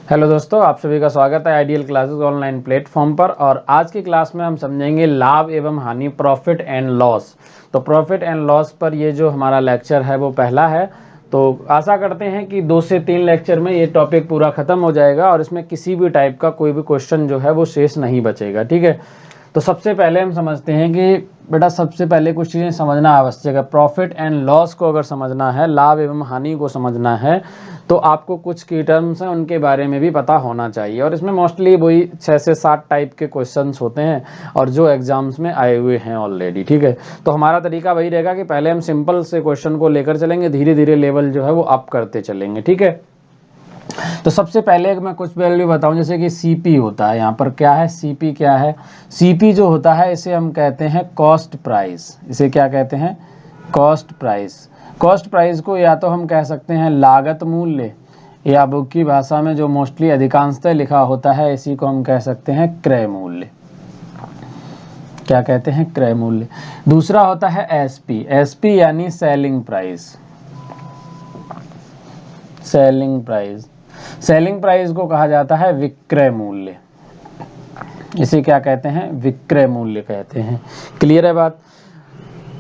Hello दोस्तों, आप सभी का स्वागत है आइडियल क्लासेस ऑनलाइन प्लेटफॉर्म पर। और आज की क्लास में हम समझेंगे लाभ एवं हानि, प्रॉफिट एंड लॉस। तो प्रॉफिट एंड लॉस पर ये जो हमारा लेक्चर है वो पहला है। तो आशा करते हैं कि 2 से 3 लेक्चर में ये टॉपिक पूरा खत्म हो जाएगा और इसमें किसी भी टाइप का कोई भी क्वेश्चन जो है वो शेष नहीं बचेगा। ठीक है, तो सबसे पहले हम समझते हैं कि बेटा सबसे पहले कुछ चीज़ें समझना आवश्यक है। प्रॉफिट एंड लॉस को अगर समझना है, लाभ एवं हानि को समझना है, तो आपको कुछ की टर्म्स हैं उनके बारे में भी पता होना चाहिए। और इसमें मोस्टली वही 6 से 7 टाइप के क्वेश्चंस होते हैं और जो एग्जाम्स में आए हुए हैं ऑलरेडी। ठीक है, तो हमारा तरीका वही रहेगा कि पहले हम सिंपल से क्वेश्चन को लेकर चलेंगे, धीरे धीरे लेवल जो है वो अप करते चलेंगे। ठीक है, तो सबसे पहले मैं कुछ वैल्यू बताऊं, जैसे कि सीपी होता है। यहाँ पर क्या है, सीपी क्या है? सीपी जो होता है इसे हम कहते हैं कॉस्ट प्राइस। इसे क्या कहते हैं? Cost price. कॉस्ट प्राइस को या तो हम कह सकते हैं लागत मूल्य, या बुक की भाषा में जो मोस्टली अधिकांशतः लिखा होता है इसी को हम कह सकते हैं क्रय मूल्य। क्या कहते हैं? क्रय मूल्य। दूसरा होता है एसपी। एसपी यानी selling price. Selling price. Selling price को कहा जाता है विक्रय मूल्य। इसे क्या कहते हैं? विक्रय मूल्य कहते हैं। क्लियर है बात?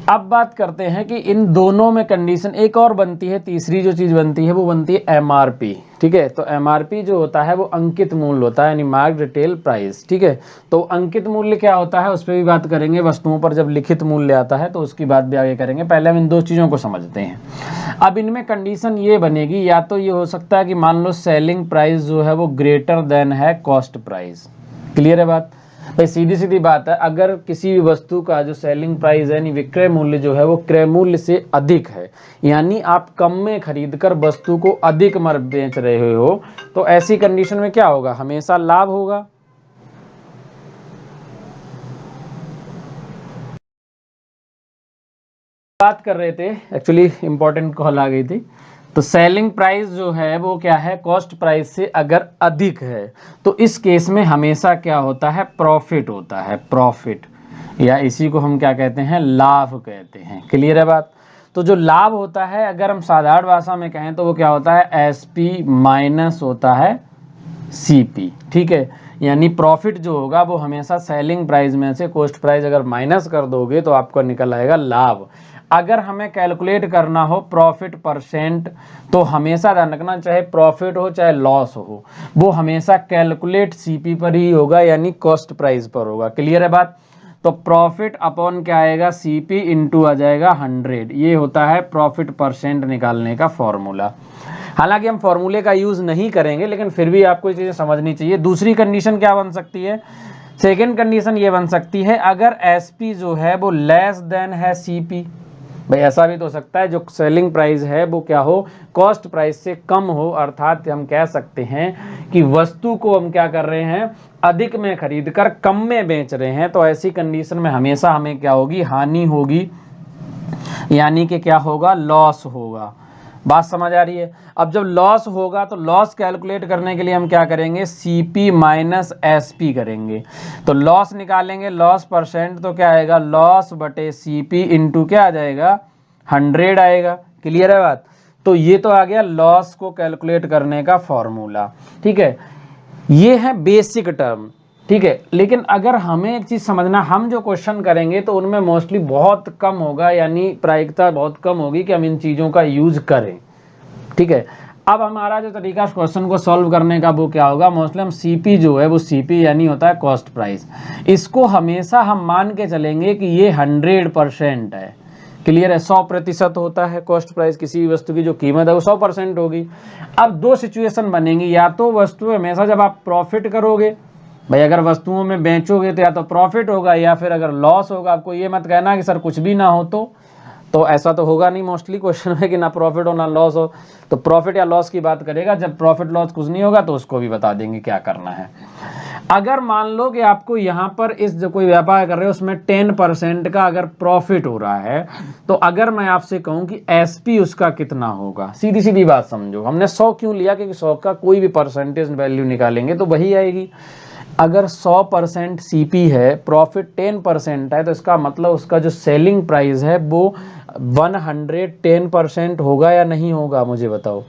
अब बात करते हैं कि इन दोनों में कंडीशन एक और बनती है, तीसरी जो चीज बनती है वो बनती है एमआरपी। ठीक है, तो एमआरपी जो होता है वो अंकित मूल्य होता है, यानी मार्क रिटेल प्राइस। ठीक है, तो अंकित मूल्य क्या होता है उस पर भी बात करेंगे। वस्तुओं पर जब लिखित मूल्य आता है तो उसकी बात भी आगे करेंगे। पहले हम इन दो चीजों को समझते हैं। अब इनमें कंडीशन ये बनेगी, या तो ये हो सकता है कि मान लो सेलिंग प्राइस जो है वो ग्रेटर देन है कॉस्ट प्राइस। क्लियर है बात? भाई सीधी सीधी बात है, अगर किसी भी वस्तु का जो सेलिंग प्राइस है यानी विक्रय मूल्य जो है वो क्रय मूल्य से अधिक है, यानी आप कम में खरीदकर वस्तु को अधिक में बेच रहे हो, तो ऐसी कंडीशन में क्या होगा? हमेशा लाभ होगा। बात कर रहे थे, एक्चुअली इंपॉर्टेंट कॉल आ गई थी। तो सेलिंग प्राइस जो है वो क्या है? कॉस्ट प्राइस से अगर अधिक है तो इस केस में हमेशा क्या होता है? प्रॉफिट होता है। प्रॉफिट, या इसी को हम क्या कहते हैं? लाभ कहते हैं। क्लियर है बात? तो जो लाभ होता है, अगर हम साधारण भाषा में कहें तो वो क्या होता है? एसपी माइनस होता है सीपी। ठीक है, यानी प्रॉफिट जो होगा वो हमेशा सेलिंग प्राइस में से कॉस्ट प्राइस अगर माइनस कर दोगे तो आपको निकल आएगा लाभ। अगर हमें कैलकुलेट करना हो प्रॉफिट परसेंट, तो हमेशा ध्यान रखना, चाहे प्रॉफिट हो चाहे लॉस हो, वो हमेशा कैलकुलेट सीपी पर ही होगा, यानी कॉस्ट प्राइस पर होगा। क्लियर है बात? तो प्रॉफिट अपॉन क्या आएगा? सीपी इंटू आ जाएगा 100। ये होता है प्रॉफिट परसेंट निकालने का फॉर्मूला। हालांकि हम फॉर्मूले का यूज नहीं करेंगे, लेकिन फिर भी आपको ये चीजें समझनी चाहिए। दूसरी कंडीशन क्या बन सकती है? सेकेंड कंडीशन ये बन सकती है, अगर एसपी जो है वो लेस देन है सीपी। भाई ऐसा भी तो हो सकता है जो सेलिंग प्राइस है वो क्या हो? कॉस्ट प्राइस से कम हो, अर्थात हम कह सकते हैं कि वस्तु को हम क्या कर रहे हैं? अधिक में खरीद कर कम में बेच रहे हैं। तो ऐसी कंडीशन में हमेशा हमें क्या होगी? हानि होगी, यानी कि क्या होगा? लॉस होगा। बात समझ आ रही है? अब जब लॉस होगा तो लॉस कैलकुलेट करने के लिए हम क्या करेंगे? सीपी माइनस एसपी करेंगे। तो लॉस निकालेंगे, लॉस परसेंट, तो क्या आएगा? लॉस बटे सीपी इंटू क्या आ जाएगा? 100 आएगा। क्लियर है बात? तो ये तो आ गया लॉस को कैलकुलेट करने का फॉर्मूला। ठीक है, ये है बेसिक टर्म। ठीक है, लेकिन अगर हमें एक चीज समझना, हम जो क्वेश्चन करेंगे तो उनमें मोस्टली बहुत कम होगा, यानी प्रायिकता बहुत कम होगी कि हम इन चीजों का यूज करें। ठीक है, अब हमारा जो तरीका क्वेश्चन को सॉल्व करने का वो क्या होगा? मोस्टली हम सीपी जो है वो सीपी यानी होता है कॉस्ट प्राइस, इसको हमेशा हम मान के चलेंगे कि ये 100% है। क्लियर है? 100% होता है कॉस्ट प्राइस, किसी भी वस्तु की जो कीमत है वो 100% होगी। अब दो सिचुएशन बनेंगी, या तो वस्तु हमेशा जब आप प्रॉफिट करोगे, भाई अगर वस्तुओं में बेचोगे तो या तो प्रॉफिट होगा या फिर अगर लॉस होगा। आपको ये मत कहना कि सर कुछ भी ना हो, तो ऐसा तो होगा नहीं मोस्टली क्वेश्चन में कि ना प्रॉफिट हो ना लॉस हो। तो प्रॉफिट या लॉस की बात करेगा, जब प्रॉफिट लॉस कुछ नहीं होगा तो उसको भी बता देंगे क्या करना है। अगर मान लो कि आपको यहाँ पर इस जो कोई व्यापार कर रहे हो उसमें 10% का अगर प्रॉफिट हो रहा है, तो अगर मैं आपसे कहूं कि एसपी उसका कितना होगा, सीधी सीधी बात समझो। हमने 100 क्यों लिया? क्योंकि 100 का कोई भी परसेंटेज वैल्यू निकालेंगे तो वही आएगी। अगर 100% सीपी है, प्रॉफिट 10% है, तो इसका मतलब उसका जो सेलिंग प्राइस है वो 110% होगा या नहीं होगा? मुझे बताओ।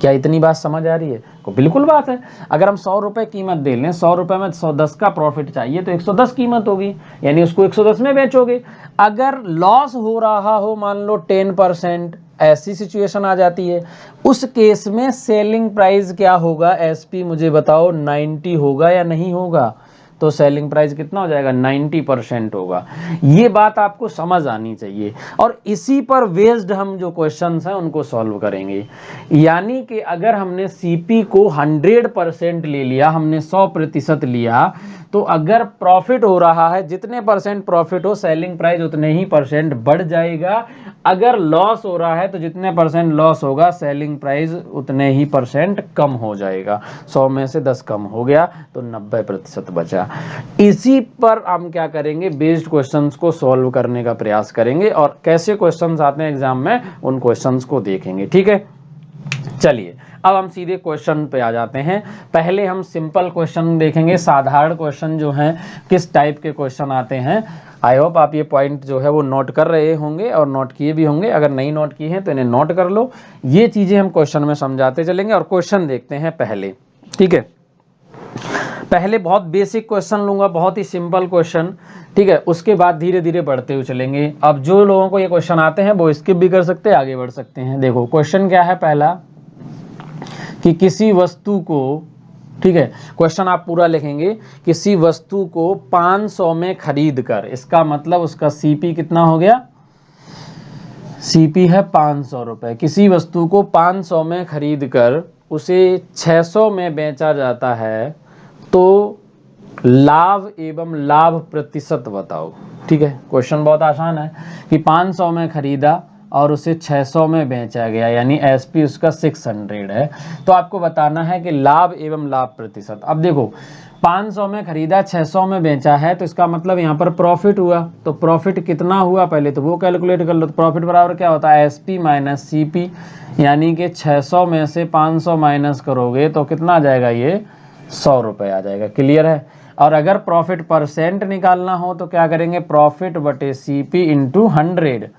क्या इतनी बात समझ आ रही है? को बिल्कुल बात है। अगर हम 100 रुपये कीमत दे लें, 100 रुपये में 110 का प्रॉफिट चाहिए तो 110 कीमत होगी, यानी उसको 110 में बेचोगे। अगर लॉस हो रहा हो मान लो 10%, ऐसी सिचुएशन आ जाती है, उस केस में सेलिंग प्राइस क्या होगा? एसपी मुझे बताओ, 90 होगा या नहीं होगा? तो सेलिंग प्राइस कितना हो जाएगा? 90% होगा। ये बात आपको समझ आनी चाहिए, और इसी पर बेस्ड हम जो क्वेश्चंस हैं उनको सॉल्व करेंगे। यानी कि अगर हमने सीपी को 100% ले लिया, हमने 100% लिया, तो अगर प्रॉफिट हो रहा है, जितने परसेंट प्रॉफिट हो सेलिंग प्राइस उतने ही परसेंट बढ़ जाएगा। अगर लॉस हो रहा है तो जितने परसेंट लॉस होगा सेलिंग प्राइस उतने ही परसेंट कम हो जाएगा। 100 में से 10 कम हो गया तो 90% बचा। इसी पर हम क्या करेंगे? बेस्ड क्वेश्चंस को सॉल्व करने का प्रयास करेंगे, और कैसे क्वेश्चंस आते हैं एग्जाम में उन क्वेश्चंस को देखेंगे। ठीक है, चलिए अब हम सीधे क्वेश्चन पे आ जाते हैं। पहले हम सिंपल क्वेश्चन देखेंगे, साधारण क्वेश्चन जो हैं किस टाइप के क्वेश्चन आते हैं। आई होप आप ये पॉइंट जो है वो नोट कर रहे होंगे और नोट किए भी होंगे। अगर नहीं नोट किए हैं तो इन्हें नोट कर लो। ये चीज़ें हम क्वेश्चन में समझाते चलेंगे, और क्वेश्चन देखते हैं पहले। ठीक है, पहले बहुत बेसिक क्वेश्चन लूंगा, बहुत ही सिंपल क्वेश्चन। ठीक है, उसके बाद धीरे धीरे बढ़ते हुए चलेंगे। अब जो लोगों को ये क्वेश्चन आते हैं वो स्किप भी कर सकते हैं, आगे बढ़ सकते हैं। देखो क्वेश्चन क्या है पहला, कि किसी वस्तु को, ठीक है, क्वेश्चन आप पूरा लिखेंगे, किसी वस्तु को 500 में खरीद कर, इसका मतलब उसका सीपी कितना हो गया? सीपी है 500 रुपये। किसी वस्तु को 500 में खरीद कर उसे 600 में बेचा जाता है, तो लाभ एवं लाभ प्रतिशत बताओ। ठीक है, क्वेश्चन बहुत आसान है कि 500 में खरीदा और उसे 600 में बेचा गया, यानी एसपी उसका 600 है। तो आपको बताना है कि लाभ एवं लाभ प्रतिशत। अब देखो 500 में खरीदा, 600 में बेचा है, तो इसका मतलब यहाँ पर प्रॉफिट हुआ। तो प्रॉफिट कितना हुआ पहले तो वो कैलकुलेट कर लो। तो प्रॉफिट बराबर क्या होता है? एसपी माइनस सीपी, यानी कि 600 में से 500 माइनस करोगे तो कितना आ जाएगा? ये 100 रुपये आ जाएगा। क्लियर है? और अगर प्रॉफिट परसेंट निकालना हो तो क्या करेंगे? प्रॉफिट बटे सीपी इंटू 100।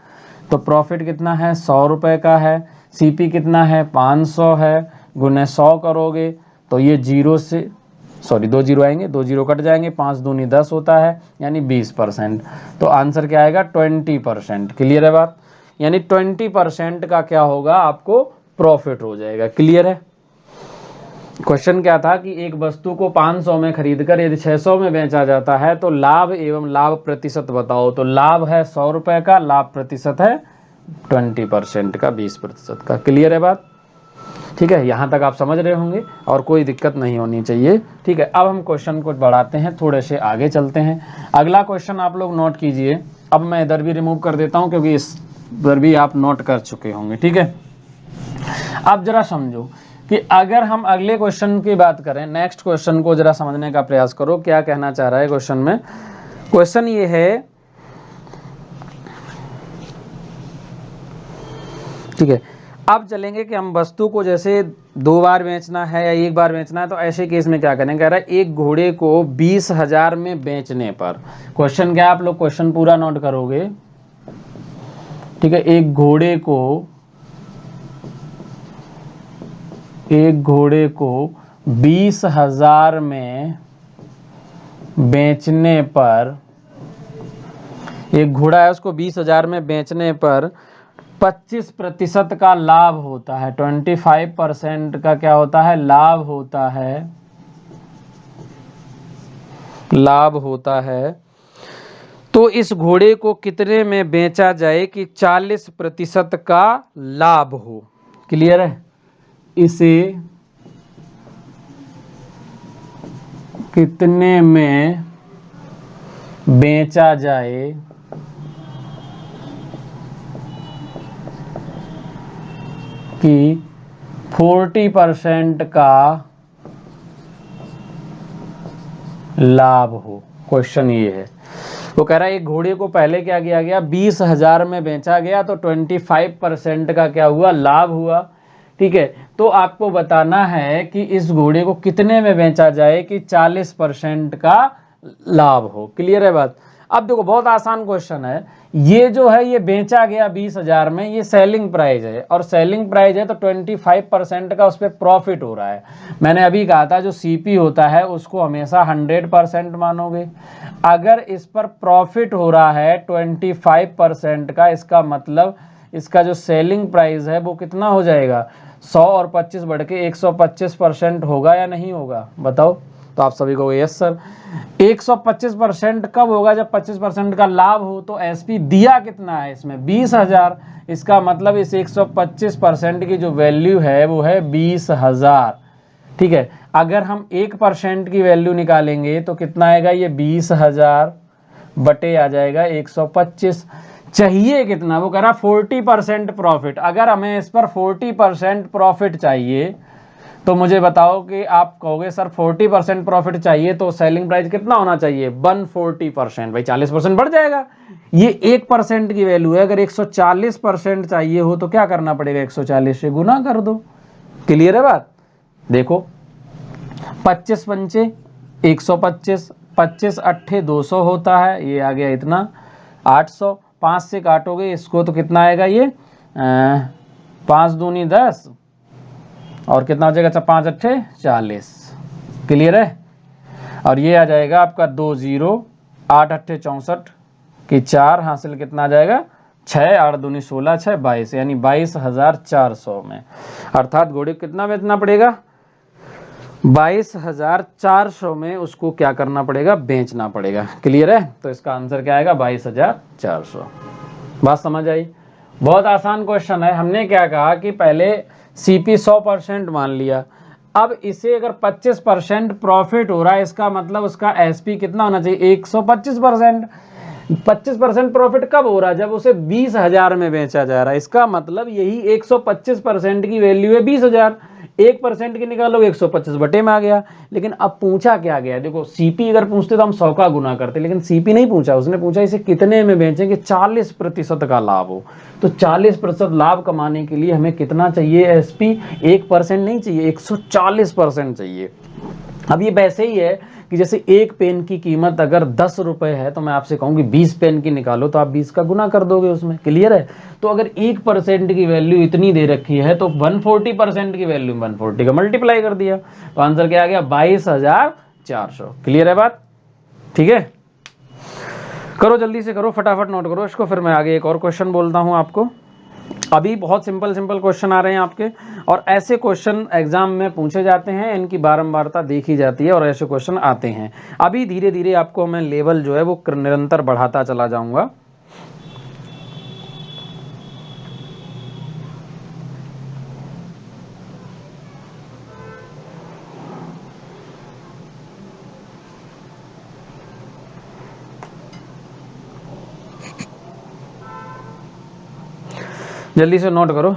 तो प्रॉफिट कितना है? 100 रुपये का है। सीपी कितना है? 500 है, गुने 100 करोगे तो ये 0 से, सॉरी 2 जीरो आएंगे, 2 जीरो कट जाएंगे, 5 दूनी 10 होता है, यानी 20%। तो आंसर क्या आएगा? 20%। क्लियर है बात? यानी 20% का क्या होगा? आपको प्रॉफिट हो जाएगा। क्लियर है? क्वेश्चन क्या था कि एक वस्तु को 500 में खरीदकर यदि 600 में बेचा जाता है तो लाभ एवं लाभ प्रतिशत बताओ। तो लाभ है 100 रुपये का, लाभ प्रतिशत है 20% का, 20% का। क्लियर है बात? ठीक है, यहाँ तक आप समझ रहे होंगे और कोई दिक्कत नहीं होनी चाहिए। ठीक है, अब हम क्वेश्चन को बढ़ाते हैं, थोड़े से आगे चलते हैं। अगला क्वेश्चन आप लोग नोट कीजिए। अब मैं इधर भी रिमूव कर देता हूँ क्योंकि इस पर भी आप नोट कर चुके होंगे। ठीक है, अब जरा समझो कि अगर हम अगले क्वेश्चन की बात करें, नेक्स्ट क्वेश्चन को जरा समझने का प्रयास करो, क्या कहना चाह रहा है क्वेश्चन में। क्वेश्चन ये है, ठीक है, अब चलेंगे कि हम वस्तु को जैसे 2 बार बेचना है या 1 बार बेचना है, तो ऐसे केस में क्या करें। कह रहा है एक घोड़े को 20,000 में बेचने पर। क्वेश्चन क्या है, आप लोग क्वेश्चन पूरा नोट करोगे। ठीक है, एक घोड़े को 20,000 में बेचने पर, एक घोड़ा है उसको 20,000 में बेचने पर 25% का लाभ होता है। 25% का क्या होता है? लाभ होता है, लाभ होता है। तो इस घोड़े को कितने में बेचा जाए कि 40% का लाभ हो? क्लियर है? इसे कितने में बेचा जाए कि 40% का लाभ हो। क्वेश्चन ये है, वो कह रहा है एक घोड़े को पहले क्या किया गया? 20,000 में बेचा गया, तो 25% का क्या हुआ? लाभ हुआ। ठीक है, तो आपको बताना है कि इस घोड़े को कितने में बेचा जाए कि 40% का लाभ हो। क्लियर है बात? अब देखो बहुत आसान क्वेश्चन है, ये जो है ये बेचा गया 20,000 में, ये सेलिंग प्राइस है और सेलिंग प्राइस है तो 25% का उस पर प्रॉफिट हो रहा है। मैंने अभी कहा था जो सीपी होता है उसको हमेशा 100% मानोगे। अगर इस पर प्रॉफिट हो रहा है 25% का, इसका मतलब इसका जो सेलिंग प्राइस है वो कितना हो जाएगा, 100 और 25 बढ़ के 125% होगा या नहीं होगा, बताओ। तो आप सभी को यस सर। 125% कब होगा, जब 25% का लाभ हो। तो एसपी दिया कितना है इसमें, 20,000। इसका मतलब इस 125% की जो वैल्यू है वो है 20,000, ठीक है। अगर हम 1% की वैल्यू निकालेंगे तो कितना आएगा, ये 20,000 बटे आ जाएगा 125। चाहिए कितना, वो कह रहा 40% प्रॉफिट। अगर हमें इस पर 40% प्रॉफिट चाहिए तो मुझे बताओ कि आप कहोगे सर 40% प्रॉफिट चाहिए तो सेलिंग प्राइस कितना होना चाहिए, 140%। भाई 40% बढ़ जाएगा। ये 1% की वैल्यू है, अगर 140% चाहिए हो तो क्या करना पड़ेगा, 140 से गुना कर दो। क्लियर है बात। देखो 25 पंचे 125, 25 अट्ठे 200 होता है, ये आ गया इतना 800। 5 से काटोगे इसको तो कितना आएगा, ये 5 दूनी 10 और कितना हो जाएगा, 5 अट्ठे 40। क्लियर है। और ये आ जाएगा आपका 2 0, 8 अट्ठे 64 की 4 हासिल कितना आ जाएगा, 6, 8 दूनी 16, 6 22, यानी 22,400 में। अर्थात घोड़े कितना बेचना पड़ेगा, 22,400 में उसको क्या करना पड़ेगा, बेचना पड़ेगा। क्लियर है। तो इसका आंसर क्या आएगा, 22,400। बात समझ आई। बहुत आसान क्वेश्चन है। हमने क्या कहा कि पहले सीपी 100% मान लिया, अब इसे अगर 25% प्रॉफिट हो रहा है, इसका मतलब उसका एसपी कितना होना चाहिए, 125%। 25% प्रॉफिट कब हो रहा है, जब उसे 20,000 में बेचा जा रहा है। इसका मतलब यही 125% की वैल्यू है 20,000। 1% की निकालोगे 125 बटे में आ गया। लेकिन अब पूछा क्या गया, देखो सीपी अगर पूछते तो हम 100 का गुना करते, लेकिन सीपी नहीं पूछा, उसने पूछा इसे कितने में बेचें कि 40% का लाभ हो। तो 40% लाभ कमाने के लिए हमें कितना चाहिए एसपी, 1% नहीं चाहिए, 140% चाहिए। अब ये वैसे ही है कि जैसे एक पेन की कीमत अगर 10 रुपए है तो मैं आपसे कहूँ कि 20 पेन की निकालो, तो आप 20 का गुना कर दोगे उसमें। क्लियर है। तो अगर 1% की वैल्यू इतनी दे रखी है तो 140% की वैल्यू 140 का मल्टीप्लाई कर दिया, तो आंसर क्या आ गया, 22,400। क्लियर है बात। ठीक है, करो जल्दी से करो, फटाफट नोट करो इसको, फिर मैं आगे एक और क्वेश्चन बोलता हूँ आपको। अभी बहुत सिंपल सिंपल क्वेश्चन आ रहे हैं आपके, और ऐसे क्वेश्चन एग्जाम में पूछे जाते हैं, इनकी बारंबारता देखी जाती है और ऐसे क्वेश्चन आते हैं। अभी धीरे धीरे आपको मैं लेवल जो है वो निरंतर बढ़ाता चला जाऊंगा। जल्दी से नोट करो,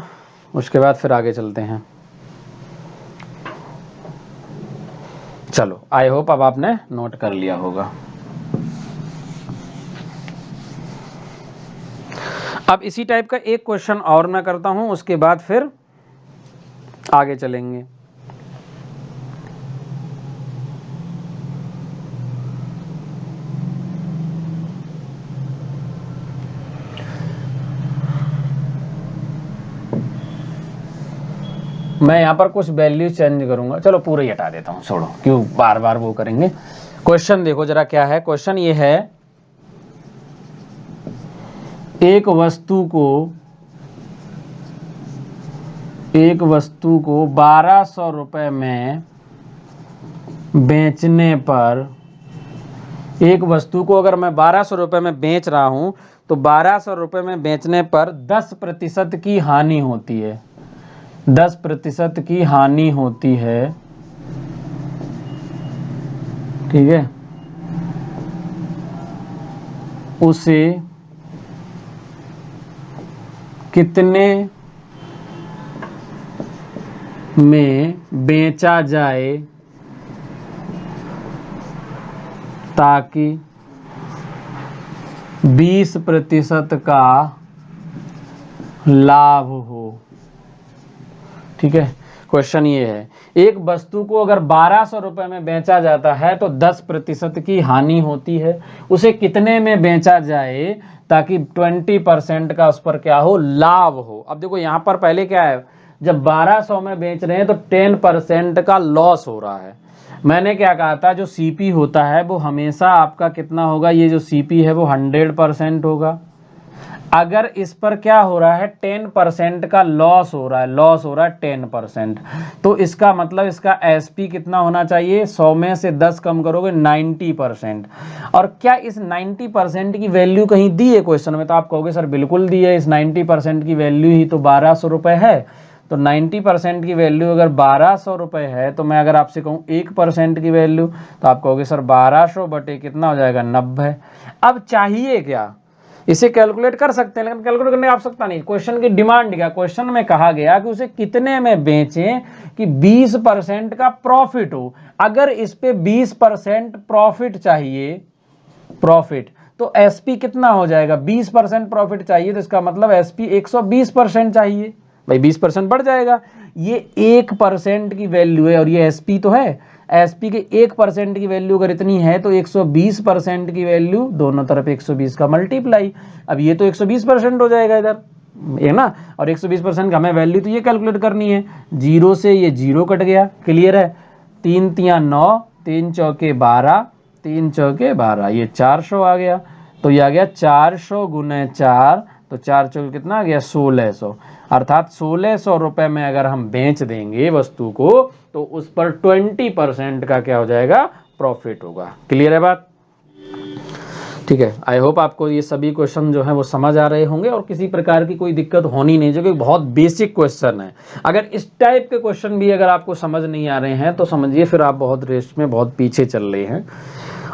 उसके बाद फिर आगे चलते हैं। चलो, आई होप अब आपने नोट कर लिया होगा। अब इसी टाइप का एक क्वेश्चन और मैं करता हूं, उसके बाद फिर आगे चलेंगे। मैं यहाँ पर कुछ वैल्यू चेंज करूंगा, चलो पूरा ही हटा देता हूँ, छोड़ो, क्यों बार बार वो करेंगे। क्वेश्चन देखो जरा क्या है। क्वेश्चन ये है, एक वस्तु को 1200 रुपए में बेचने पर, एक वस्तु को अगर मैं 1200 रुपए में बेच रहा हूं तो 1200 रुपए में बेचने पर 10% की हानि होती है, 10% की हानि होती है। ठीक है, उसे कितने में बेचा जाए ताकि 20% का लाभ हो। ठीक है, क्वेश्चन ये है, एक वस्तु को अगर 1200 रुपये में बेचा जाता है तो 10% की हानि होती है, उसे कितने में बेचा जाए ताकि 20% का उस पर क्या हो, लाभ हो। अब देखो यहाँ पर पहले क्या है, जब 1200 में बेच रहे हैं तो 10% का लॉस हो रहा है। मैंने क्या कहा था, जो सीपी होता है वो हमेशा आपका कितना होगा, ये जो सीपी है वो 100% होगा। अगर इस पर क्या हो रहा है, 10% का लॉस हो रहा है, लॉस हो रहा है 10%, तो इसका मतलब इसका एसपी कितना होना चाहिए, 100 में से 10 कम करोगे 90%। और क्या इस 90% की वैल्यू कहीं दी है क्वेश्चन में? तो आप कहोगे सर बिल्कुल दी है, इस 90% की वैल्यू ही तो 1200 रुपये है। तो 90% की वैल्यू अगर 1200 रुपये है, तो मैं अगर आपसे कहूँ 1% की वैल्यू, तो आप कहोगे सर 1200 बटे कितना हो जाएगा, 90। अब चाहिए क्या, इसे कैलकुलेट कर सकते हैं, लेकिन कैलकुलेट करने की आवश्यकता नहीं। क्वेश्चन की डिमांड क्या, क्वेश्चन में कहा गया कि उसे कितने में बेचें कि 20% का प्रॉफिट हो। अगर इस पे 20% प्रॉफिट चाहिए, प्रॉफिट, तो एसपी कितना हो जाएगा, 20% प्रॉफिट चाहिए, तो इसका मतलब एसपी 120% चाहिए। भाई 20% बढ़ जाएगा। ये 1% की वैल्यू है और ये एसपी तो है, एसपी के 1% की वैल्यू अगर इतनी है तो 120% की वैल्यू, दोनों तरफ 120 का मल्टीप्लाई। अब ये तो 120% हो जाएगा इधर, है ना। और 120% का हमें वैल्यू तो ये कैलकुलेट करनी है, जीरो से ये जीरो कट गया, क्लियर है। 3 तिया 9, 3 चौके 12, 3 चौके 12, ये 400 आ गया। तो ये आ गया 400 गुने 4, तो 4 चौके कितना आ गया, 1600। अर्थात 1600 रुपये में अगर हम बेच देंगे वस्तु को तो उस पर 20% का क्या हो जाएगा, प्रॉफिट होगा। क्लियर है बात? ठीक है, आई होप आपको ये सभी क्वेश्चन जो है वो समझ आ रहे होंगे और किसी प्रकार की कोई दिक्कत होनी नहीं, जो कि बहुत बेसिक क्वेश्चन है। अगर इस टाइप के क्वेश्चन भी अगर आपको समझ नहीं आ रहे हैं तो समझिए फिर आप बहुत रेस में बहुत पीछे चल रहे हैं।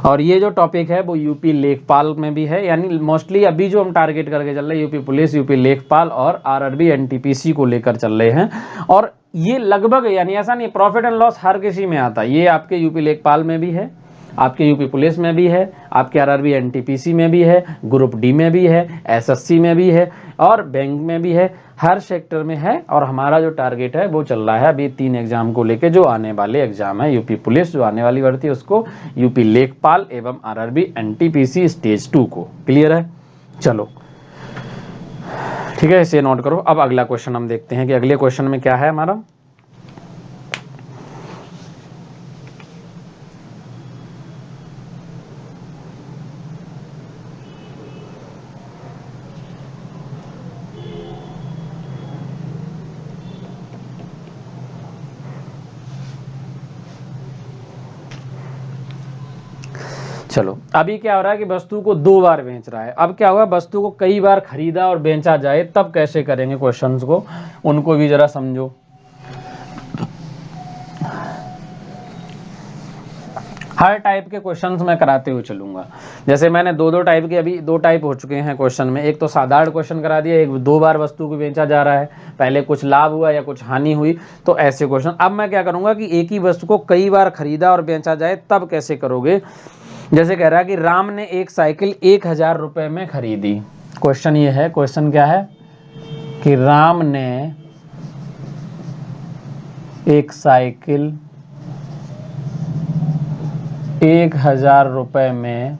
और ये जो टॉपिक है वो यूपी लेखपाल में भी है, यानी मोस्टली अभी जो हम टारगेट करके चल रहे हैं यूपी पुलिस, यूपी लेखपाल और आरआरबी एनटीपीसी को लेकर चल रहे हैं। और ये लगभग, यानी ऐसा नहीं, प्रॉफिट एंड लॉस हर किसी में आता है। ये आपके यूपी लेखपाल में भी है, आपके यूपी पुलिस में भी है, आपके आरआरबी एनटीपीसी में भी है, ग्रुप डी में भी है, एसएससी में भी है और बैंक में भी है, हर सेक्टर में है। और हमारा जो टारगेट है वो चल रहा है अभी 3 एग्जाम को लेके, जो आने वाले एग्जाम है यूपी पुलिस जो आने वाली भर्ती है उसको, यूपी लेखपाल एवं आरआरबी एनटीपीसी स्टेज 2 को। क्लियर है? चलो ठीक है, इसे नोट करो। अब अगला क्वेश्चन हम देखते हैं कि अगले क्वेश्चन में क्या है हमारा। चलो, अभी क्या हो रहा है कि वस्तु को 2 बार बेच रहा है। अब क्या हुआ, वस्तु को कई बार खरीदा और बेचा जाए तब कैसे करेंगे क्वेश्चंस को, उनको भी जरा समझो। हर टाइप के क्वेश्चंस मैं कराते हुए चलूंगा। जैसे मैंने दो टाइप के, अभी 2 टाइप हो चुके हैं क्वेश्चन में। एक तो साधारण क्वेश्चन करा दिया, एक 2 बार वस्तु को बेचा जा रहा है, पहले कुछ लाभ हुआ या कुछ हानि हुई, तो ऐसे क्वेश्चन। अब मैं क्या करूंगा कि एक ही वस्तु को कई बार खरीदा और बेचा जाए तब कैसे करोगे। जैसे कह रहा है कि राम ने एक साइकिल 1000 रुपये में खरीदी। क्वेश्चन ये है, क्वेश्चन क्या है कि राम ने एक साइकिल 1000 रुपये में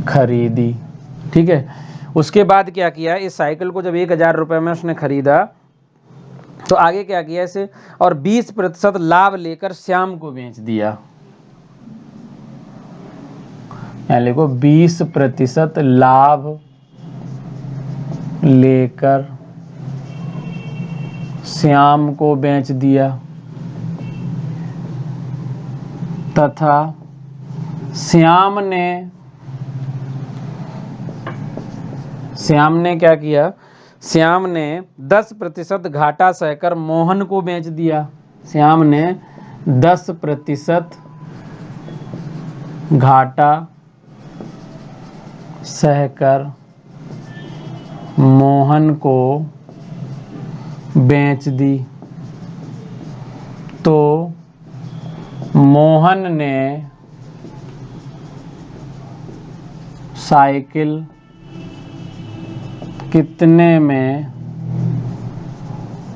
खरीदी। ठीक है, उसके बाद क्या किया, इस साइकिल को जब 1000 रुपये में उसने खरीदा तो आगे क्या किया इसे, और 20% लाभ लेकर श्याम को बेच दिया। यहाँ लिखो 20% लाभ लेकर श्याम को बेच दिया, तथा श्याम ने क्या किया, श्याम ने 10% घाटा सहकर मोहन को बेच दिया। श्याम ने 10% घाटा सहकर मोहन को बेच दी। तो मोहन ने साइकिल कितने में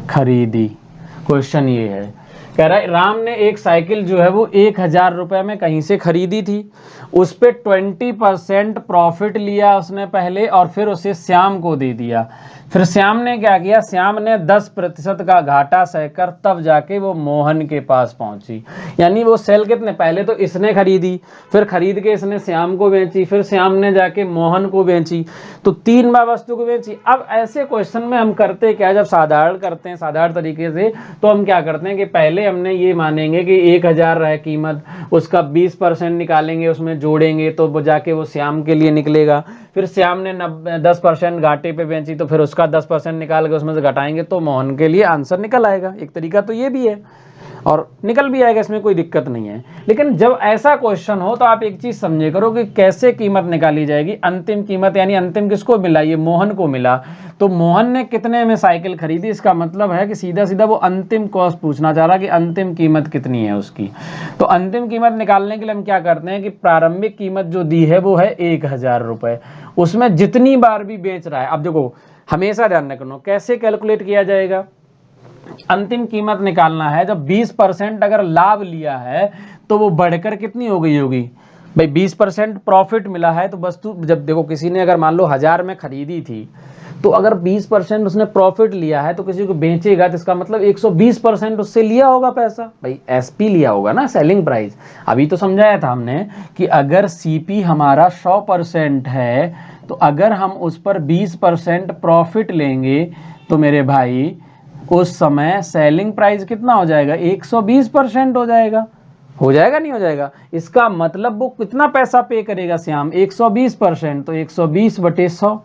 खरीदी। क्वेश्चन ये है, कह रहा है राम ने एक साइकिल जो है वो 1,000 रुपये में कहीं से खरीदी थी, उस पे 20% प्रॉफिट लिया उसने पहले और फिर उसे श्याम को दे दिया। फिर श्याम ने क्या किया, श्याम ने 10% का घाटा सहकर तब जाके वो मोहन के पास पहुंची। यानी वो सेल कितने, पहले तो इसने खरीदी, फिर खरीद के इसने श्याम को बेची, फिर श्याम ने जाके मोहन को बेची, तो 3 बार वस्तु को बेची। अब ऐसे क्वेश्चन में हम करते क्या, जब साधारण करते हैं साधारण तरीके से, तो हम क्या करते हैं कि पहले हमने ये मानेंगे कि 1,000 है कीमत, उसका 20% निकालेंगे, उसमें जोड़ेंगे तो वो जाके वो श्याम के लिए निकलेगा। फिर श्याम ने 10% घाटे पे बेची तो फिर उसका 10% निकाल के उसमें से घटाएंगे तो मोहन के लिए आंसर निकल आएगा। एक तरीका तो ये भी है और निकल भी आएगा, इसमें कोई दिक्कत नहीं है। लेकिन जब ऐसा क्वेश्चन हो तो आप एक चीज समझे करो कि कैसे कीमत निकाली जाएगी। अंतिम कीमत यानी अंतिम किसको मिला, ये मोहन को मिला, तो मोहन ने कितने में साइकिल खरीदी, इसका मतलब है कि सीधा सीधा वो अंतिम कॉस्ट पूछना चाह रहा कि अंतिम कीमत कितनी है उसकी। तो अंतिम कीमत निकालने के लिए हम क्या करते हैं कि प्रारंभिक कीमत जो दी है वो है 1,000 रुपये, उसमें जितनी बार भी बेच रहा है। अब देखो हमेशा ध्यान रखना कैसे कैलकुलेट किया जाएगा, अंतिम कीमत निकालना है, जब 20% अगर लाभ लिया है तो वो बढ़कर कितनी हो गई होगी भाई, 20% प्रॉफिट मिला है तो वस्तु, जब देखो किसी ने अगर मान लो 1,000 में खरीदी थी, तो अगर 20% उसने प्रॉफिट लिया है तो किसी को बेचेगा तो इसका मतलब 120% उससे लिया होगा पैसा, भाई एसपी लिया होगा ना, सेलिंग प्राइस। अभी तो समझाया था हमने कि अगर सीपी हमारा 100% है तो अगर हम उस पर 20% प्रॉफिट लेंगे तो मेरे भाई उस समय सेलिंग प्राइस कितना हो जाएगा, 120% हो जाएगा नहीं हो जाएगा। इसका मतलब वो कितना पैसा पे करेगा श्याम, 120%, तो 120/100।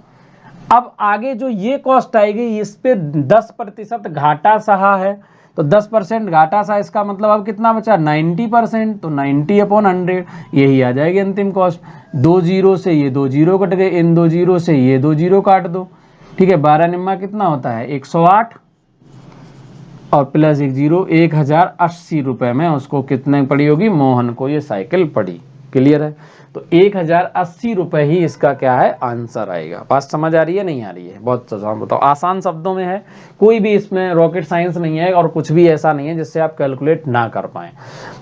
अब आगे जो ये कॉस्ट आएगी इस पे 10% घाटा सहा है, तो 10% घाटा सहा, इसका मतलब अब कितना बचा 90%, तो 90/100 यही आ जाएगी अंतिम कॉस्ट। 2 जीरो से ये 2 जीरो कट गए, इन 2 जीरो से ये 2 जीरो काट दो, ठीक है, 12 निम्मा कितना होता है 108 और प्लस 1 जीरो, 1,080 रुपये में उसको कितने पड़ी होगी, मोहन को ये साइकिल पड़ी। क्लियर है, तो 1,080 रुपये ही इसका क्या है आंसर आएगा। बात समझ आ रही है नहीं आ रही है, बहुत बताओ आसान शब्दों में है, कोई भी इसमें रॉकेट साइंस नहीं है और कुछ भी ऐसा नहीं है जिससे आप कैलकुलेट ना कर पाए।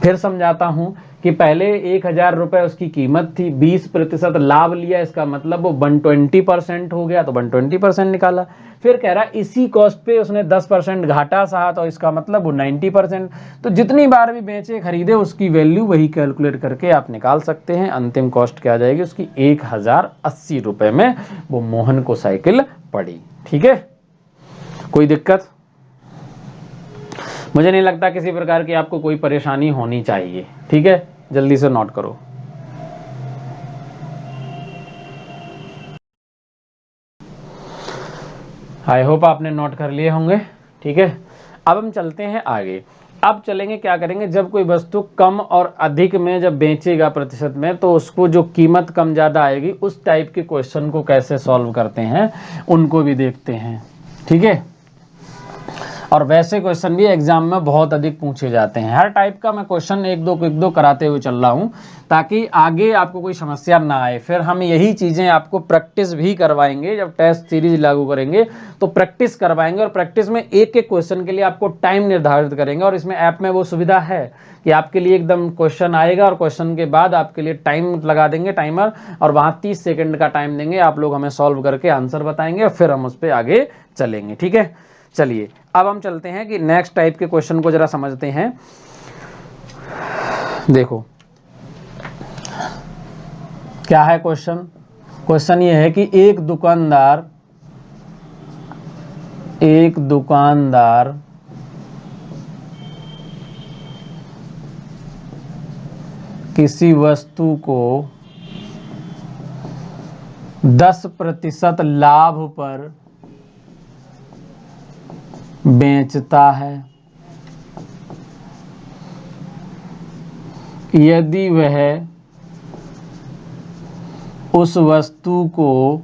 फिर समझाता हूँ कि पहले 1,000 रुपये उसकी कीमत थी, 20% लाभ लिया, इसका मतलब वो 120% हो गया, तो 120% निकाला। फिर कह रहा इसी कॉस्ट पे उसने 10% घाटा सहा, तो इसका मतलब वो 90%। तो जितनी बार भी बेचे खरीदे उसकी वैल्यू वही कैलकुलेट करके आप निकाल सकते हैं। अंतिम कॉस्ट क्या आ जाएगी उसकी, 1,080 रुपये में वो मोहन को साइकिल पड़ी। ठीक है, कोई दिक्कत, मुझे नहीं लगता किसी प्रकार की आपको कोई परेशानी होनी चाहिए। ठीक है, जल्दी से नोट करो। आई होप आपने नोट कर लिए होंगे। ठीक है, अब हम चलते हैं आगे। अब चलेंगे क्या करेंगे, जब कोई वस्तु कम और अधिक में जब बेचेगा प्रतिशत में, तो उसको जो कीमत कम ज़्यादा आएगी उस टाइप के क्वेश्चन को कैसे सॉल्व करते हैं उनको भी देखते हैं। ठीक है, और वैसे क्वेश्चन भी एग्जाम में बहुत अधिक पूछे जाते हैं। हर टाइप का मैं क्वेश्चन एक दो कराते हुए चल रहा हूँ ताकि आगे आपको कोई समस्या ना आए। फिर हम यही चीज़ें आपको प्रैक्टिस भी करवाएंगे, जब टेस्ट सीरीज लागू करेंगे तो प्रैक्टिस करवाएंगे, और प्रैक्टिस में एक एक क्वेश्चन के लिए आपको टाइम निर्धारित करेंगे। और इसमें ऐप में वो सुविधा है कि आपके लिए एकदम क्वेश्चन आएगा और क्वेश्चन के बाद आपके लिए टाइम लगा देंगे, टाइमर, और वहाँ 30 सेकेंड का टाइम देंगे, आप लोग हमें सॉल्व करके आंसर बताएंगे और फिर हम उस पर आगे चलेंगे। ठीक है, चलिए अब हम चलते हैं कि नेक्स्ट टाइप के क्वेश्चन को जरा समझते हैं। देखो क्या है क्वेश्चन, क्वेश्चन ये है कि एक दुकानदार किसी वस्तु को 10% लाभ पर बेचता है। यदि वह उस वस्तु को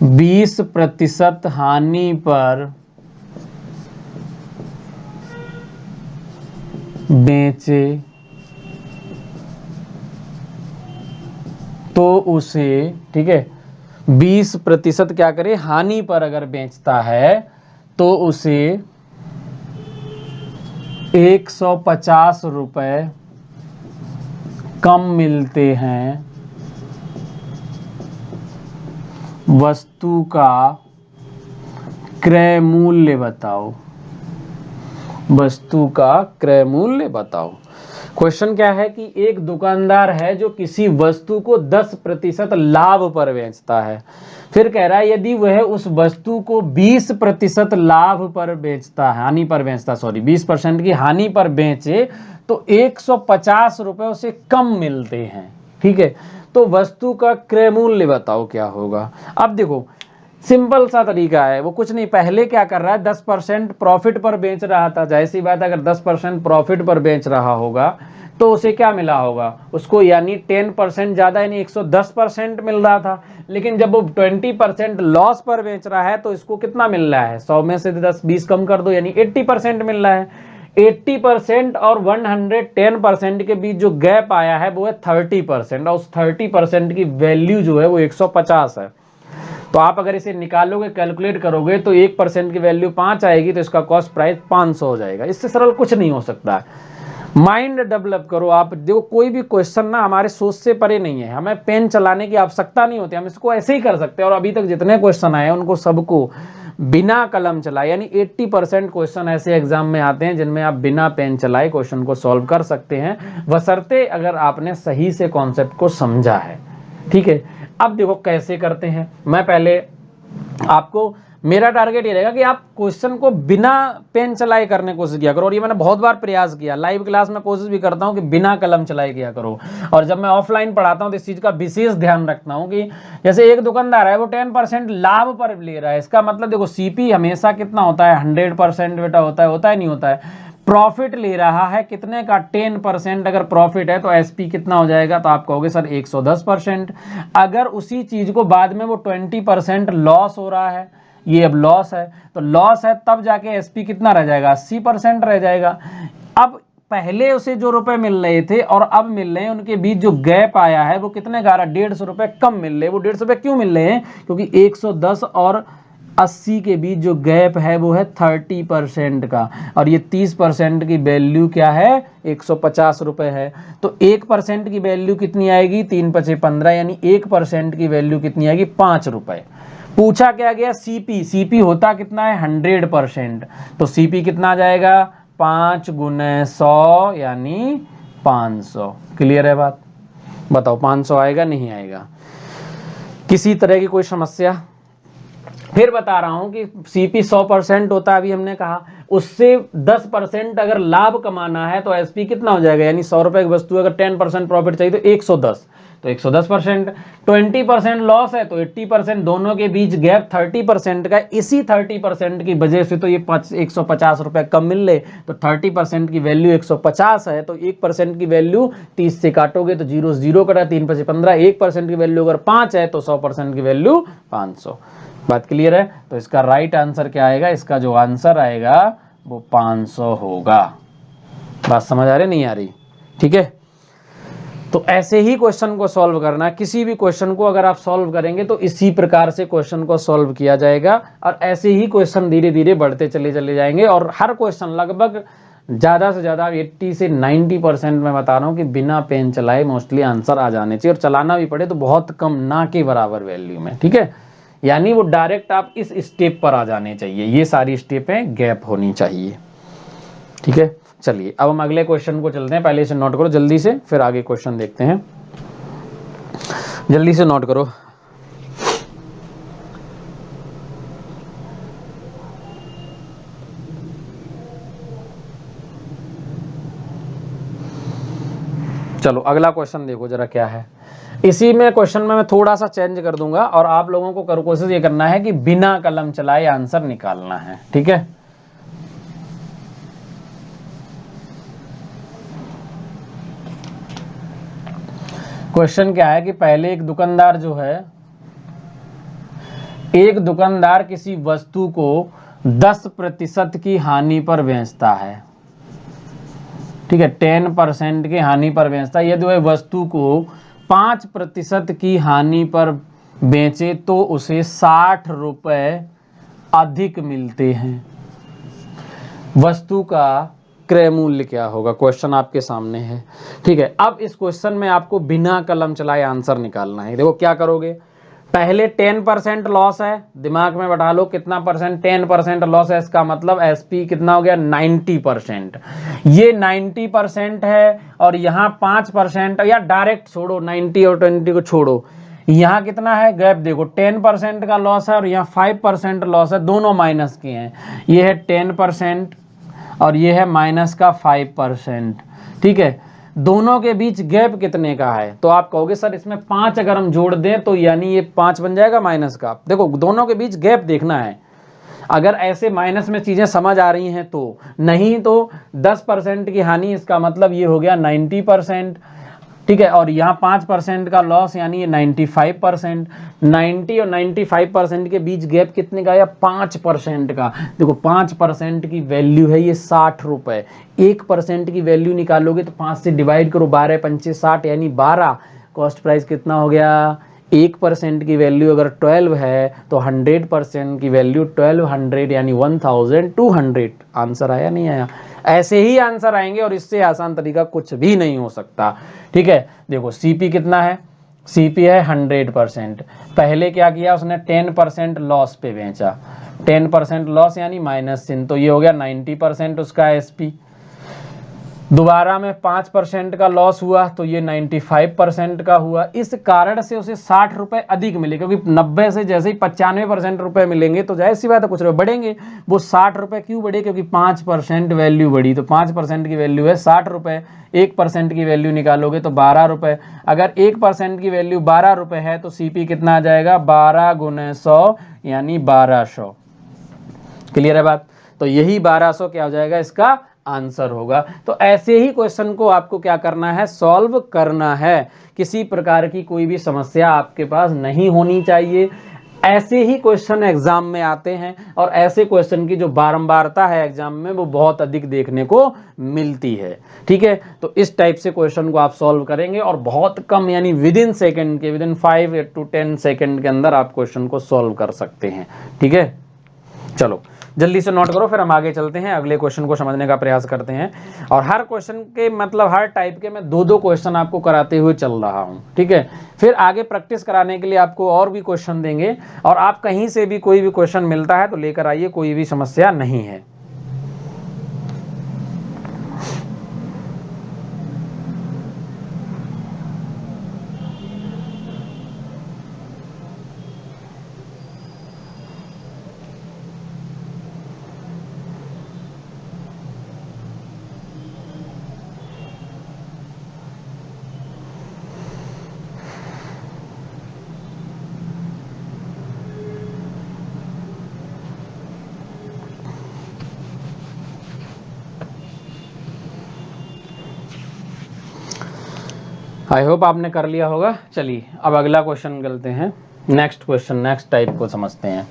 20% हानि पर बेचे तो उसे, ठीक है, 20% क्या करे, हानि पर अगर बेचता है तो उसे 150 रुपए कम मिलते हैं वस्तु का क्रय मूल्य बताओ। वस्तु का क्रय मूल्य बताओ। क्वेश्चन क्या है कि एक दुकानदार है जो किसी वस्तु को 10% लाभ पर बेचता है। फिर कह रहा है यदि वह उस वस्तु को 20% लाभ पर बेचता है, हानि पर बेचता, सॉरी 20% की हानि पर बेचे तो 150 रुपए उसे कम मिलते हैं। ठीक है, तो वस्तु का क्रय मूल्य बताओ क्या होगा। अब देखो सिंपल सा तरीका है, वो कुछ नहीं, पहले क्या कर रहा है 10% प्रॉफिट पर बेच रहा था। जाहिर सी बात है अगर 10% प्रॉफिट पर बेच रहा होगा तो उसे क्या मिला होगा, उसको यानी 10% ज़्यादा यानी 110% मिल रहा था। लेकिन जब वो 20% लॉस पर बेच रहा है तो इसको कितना मिल रहा है, 100 में से 10-20 कम कर दो यानी 80% मिल रहा है। 80% और 110% के बीच जो गैप आया है वो है 30%, और उस 30% की वैल्यू जो है वो 150 है। तो आप अगर इसे निकालोगे, कैलकुलेट करोगे तो 1% की वैल्यू 5 आएगी, तो इसका कॉस्ट प्राइस 500 हो जाएगा। इससे सरल कुछ नहीं हो सकता। माइंड डेवलप करो आप। देखो कोई भी क्वेश्चन ना हमारे सोच से परे नहीं है, हमें पेन चलाने की आवश्यकता नहीं होती, हम इसको ऐसे ही कर सकते हैं। और अभी तक जितने क्वेश्चन आए उनको सबको बिना कलम चलाए, यानी 80% क्वेश्चन ऐसे एग्जाम में आते हैं जिनमें आप बिना पेन चलाए क्वेश्चन को सॉल्व कर सकते हैं, बशर्ते अगर आपने सही से कॉन्सेप्ट को समझा है। ठीक है, अब देखो कैसे करते हैं। मैं पहले आपको, मेरा टारगेट ये रहेगा कि आप क्वेश्चन को बिना पेन चलाए करने की कोशिश किया करो। और ये मैंने बहुत बार प्रयास किया, लाइव क्लास में कोशिश भी करता हूं कि बिना कलम चलाए किया करो। और जब मैं ऑफलाइन पढ़ाता हूं तो इस चीज का विशेष ध्यान रखता हूं कि जैसे एक दुकानदार है वो 10% लाभ पर ले रहा है, इसका मतलब देखो सीपी हमेशा कितना होता है, 100% बेटा होता है नहीं होता है। प्रॉफिट ले रहा है कितने का, 10%। अगर प्रॉफिट है तो एसपी कितना हो जाएगा, तो आप कहोगे सर 110%। अगर उसी चीज को बाद में वो 20% लॉस हो रहा है, ये अब लॉस है, तो लॉस है तब जाके एसपी कितना रह जाएगा, 80% रह जाएगा। अब पहले उसे जो रुपए मिल रहे थे और अब मिल रहे हैं उनके बीच जो गैप आया है वो कितने का आ रहा है, 150 रुपए कम मिल रहे हैं। वो 150 रुपए क्यों मिल रहे हैं, क्योंकि 110 और 80 के बीच जो गैप है वो है 30% का, और ये 30% की वैल्यू क्या है, 150 रुपए है। तो 1% की वैल्यू कितनी आएगी, 3 × 5 = 15, यानी 1% की वैल्यू कितनी आएगी, 5 रुपए। पूछा क्या गया, सीपी, सीपी होता कितना है 100%, तो सीपी कितना आ जाएगा 5 × 100 यानी 500। क्लियर है बात, बताओ 500 आएगा नहीं आएगा, किसी तरह की कोई समस्या। फिर बता रहा हूं कि सीपी 100% होता है, अभी हमने कहा, उससे 10% अगर लाभ कमाना है तो एसपी कितना हो जाएगा, यानी 100 रुपए की वस्तु अगर 10% प्रॉफिट चाहिए तो 110, तो 110%। 20% लॉस है तो 80%, दोनों के बीच गैप 30% का, इसी 30% की वजह से तो ये 150 रुपए कम मिल रहे। तो 30% की वैल्यू 150 है, तो 1% की वैल्यू 30 से काटोगे तो 0 0 कटा, 3 × 5 = 15, 1% की वैल्यू अगर 5 है तो 100% की वैल्यू 500। बात क्लियर है, तो इसका राइट आंसर क्या आएगा, इसका जो आंसर आएगा वो 500 होगा। बात समझ आ रही नहीं आ रही, ठीक है। तो ऐसे ही क्वेश्चन को सॉल्व करना, किसी भी क्वेश्चन को अगर आप सॉल्व करेंगे तो इसी प्रकार से क्वेश्चन को सॉल्व किया जाएगा, और ऐसे ही क्वेश्चन धीरे धीरे बढ़ते चले जाएंगे। और हर क्वेश्चन लगभग ज़्यादा से ज़्यादा 80 से 90% मैं बता रहा हूँ कि बिना पेन चलाए मोस्टली आंसर आ जाने चाहिए, और चलाना भी पड़े तो बहुत कम, ना के बराबर वैल्यू में, ठीक है। यानी वो डायरेक्ट आप इस स्टेप पर आ जाने चाहिए, ये सारी स्टेपें गैप होनी चाहिए, ठीक है। चलिए अब हम अगले क्वेश्चन को चलते हैं, पहले इसे नोट करो जल्दी से, फिर आगे क्वेश्चन देखते हैं। जल्दी से नोट करो। चलो अगला क्वेश्चन देखो जरा क्या है। इसी में क्वेश्चन में मैं थोड़ा सा चेंज कर दूंगा, और आप लोगों को कोशिश ये करना है कि बिना कलम चलाए आंसर निकालना है, ठीक है। क्वेश्चन क्या है कि पहले एक दुकानदार जो है, एक दुकानदार किसी वस्तु को 10% की हानि पर बेचता है, ठीक है, 10% की हानि पर बेचता है। यदि वह वस्तु को 5% की हानि पर बेचे तो उसे 60 रुपए अधिक मिलते हैं, वस्तु का क्रय मूल्य क्या होगा? क्वेश्चन आपके सामने है। ठीक है, अब इस क्वेश्चन में आपको बिना कलम चलाए आंसर निकालना है। देखो क्या करोगे, पहले 10% लॉस है, दिमाग में बैठा लो कितना परसेंट, 10% लॉस है, इसका मतलब एसपी कितना हो गया 90%। ये 90% है और यहाँ 5%, या डायरेक्ट छोड़ो 90 और 20 को छोड़ो, यहाँ कितना है गैप देखो, 10% का लॉस है और यहाँ 5% लॉस है, दोनों माइनस के हैं। ये है 10% और ये है माइनस का 5%। ठीक है, दोनों के बीच गैप कितने का है? तो आप कहोगे सर इसमें 5 अगर हम जोड़ दें तो यानी ये 5 बन जाएगा माइनस का। देखो दोनों के बीच गैप देखना है, अगर ऐसे माइनस में चीजें समझ आ रही हैं तो, नहीं तो 10% की हानि, इसका मतलब ये हो गया 90%। ठीक है, और यहाँ 5% का लॉस यानी ये 95%। 90 और 95% के बीच गैप कितने का? या 5% का। देखो 5% की वैल्यू है ये 60 रुपए, 1% की वैल्यू निकालोगे तो 5 से डिवाइड करो, 12 पंचे 60 यानी 12। कॉस्ट प्राइस कितना हो गया? 1% की वैल्यू अगर 12 है तो 100% की वैल्यू 1200 यानी 1200। आंसर आया नहीं आया? ऐसे ही आंसर आएंगे और इससे आसान तरीका कुछ भी नहीं हो सकता। ठीक है, देखो सीपी कितना है? सीपी है 100%। पहले क्या किया उसने? 10% लॉस पे बेचा, 10% लॉस यानी माइनस चिन्ह, तो ये हो गया 90% उसका एसपी। दोबारा में 5% का लॉस हुआ तो ये 95% का हुआ। इस कारण से उसे 60 रुपए अधिक मिले, क्योंकि 90 से जैसे ही 95% रुपए मिलेंगे तो जाहिर सी बात है कुछ रुपए बढ़ेंगे। वो 60 रुपए क्यों बढ़े? क्योंकि 5% वैल्यू बढ़ी, तो 5% की वैल्यू है 60 रुपए, 1% की वैल्यू निकालोगे तो 12 रुपए। अगर 1% की वैल्यू 12 रुपए है तो सीपी कितना आ जाएगा? 12 गुने 100 यानी 1200। क्लियर है बात? तो यही 1200 क्या हो जाएगा? इसका आंसर होगा। तो ऐसे ही क्वेश्चन को आपको क्या करना है? सॉल्व करना है। किसी प्रकार की कोई भी समस्या आपके पास नहीं होनी चाहिए। ऐसे ही क्वेश्चन एग्जाम में आते हैं और ऐसे क्वेश्चन की जो बारंबारता है एग्जाम में वो बहुत अधिक देखने को मिलती है। ठीक है, तो इस टाइप से क्वेश्चन को आप सॉल्व करेंगे और बहुत कम यानी विदिन सेकंड के, विदिन 5 to 10 सेकंड के अंदर आप क्वेश्चन को सॉल्व कर सकते हैं। ठीक है, चलो जल्दी से नोट करो, फिर हम आगे चलते हैं, अगले क्वेश्चन को समझने का प्रयास करते हैं। और हर क्वेश्चन के मतलब हर टाइप के मैं 2-2 क्वेश्चन आपको कराते हुए चल रहा हूं। ठीक है, फिर आगे प्रैक्टिस कराने के लिए आपको और भी क्वेश्चन देंगे, और आप कहीं से भी कोई भी क्वेश्चन मिलता है तो लेकर आइए, कोई भी समस्या नहीं है। आई होप आपने कर लिया होगा। चलिए अब अगला क्वेश्चन करते हैं, नेक्स्ट क्वेश्चन, नेक्स्ट टाइप को समझते हैं।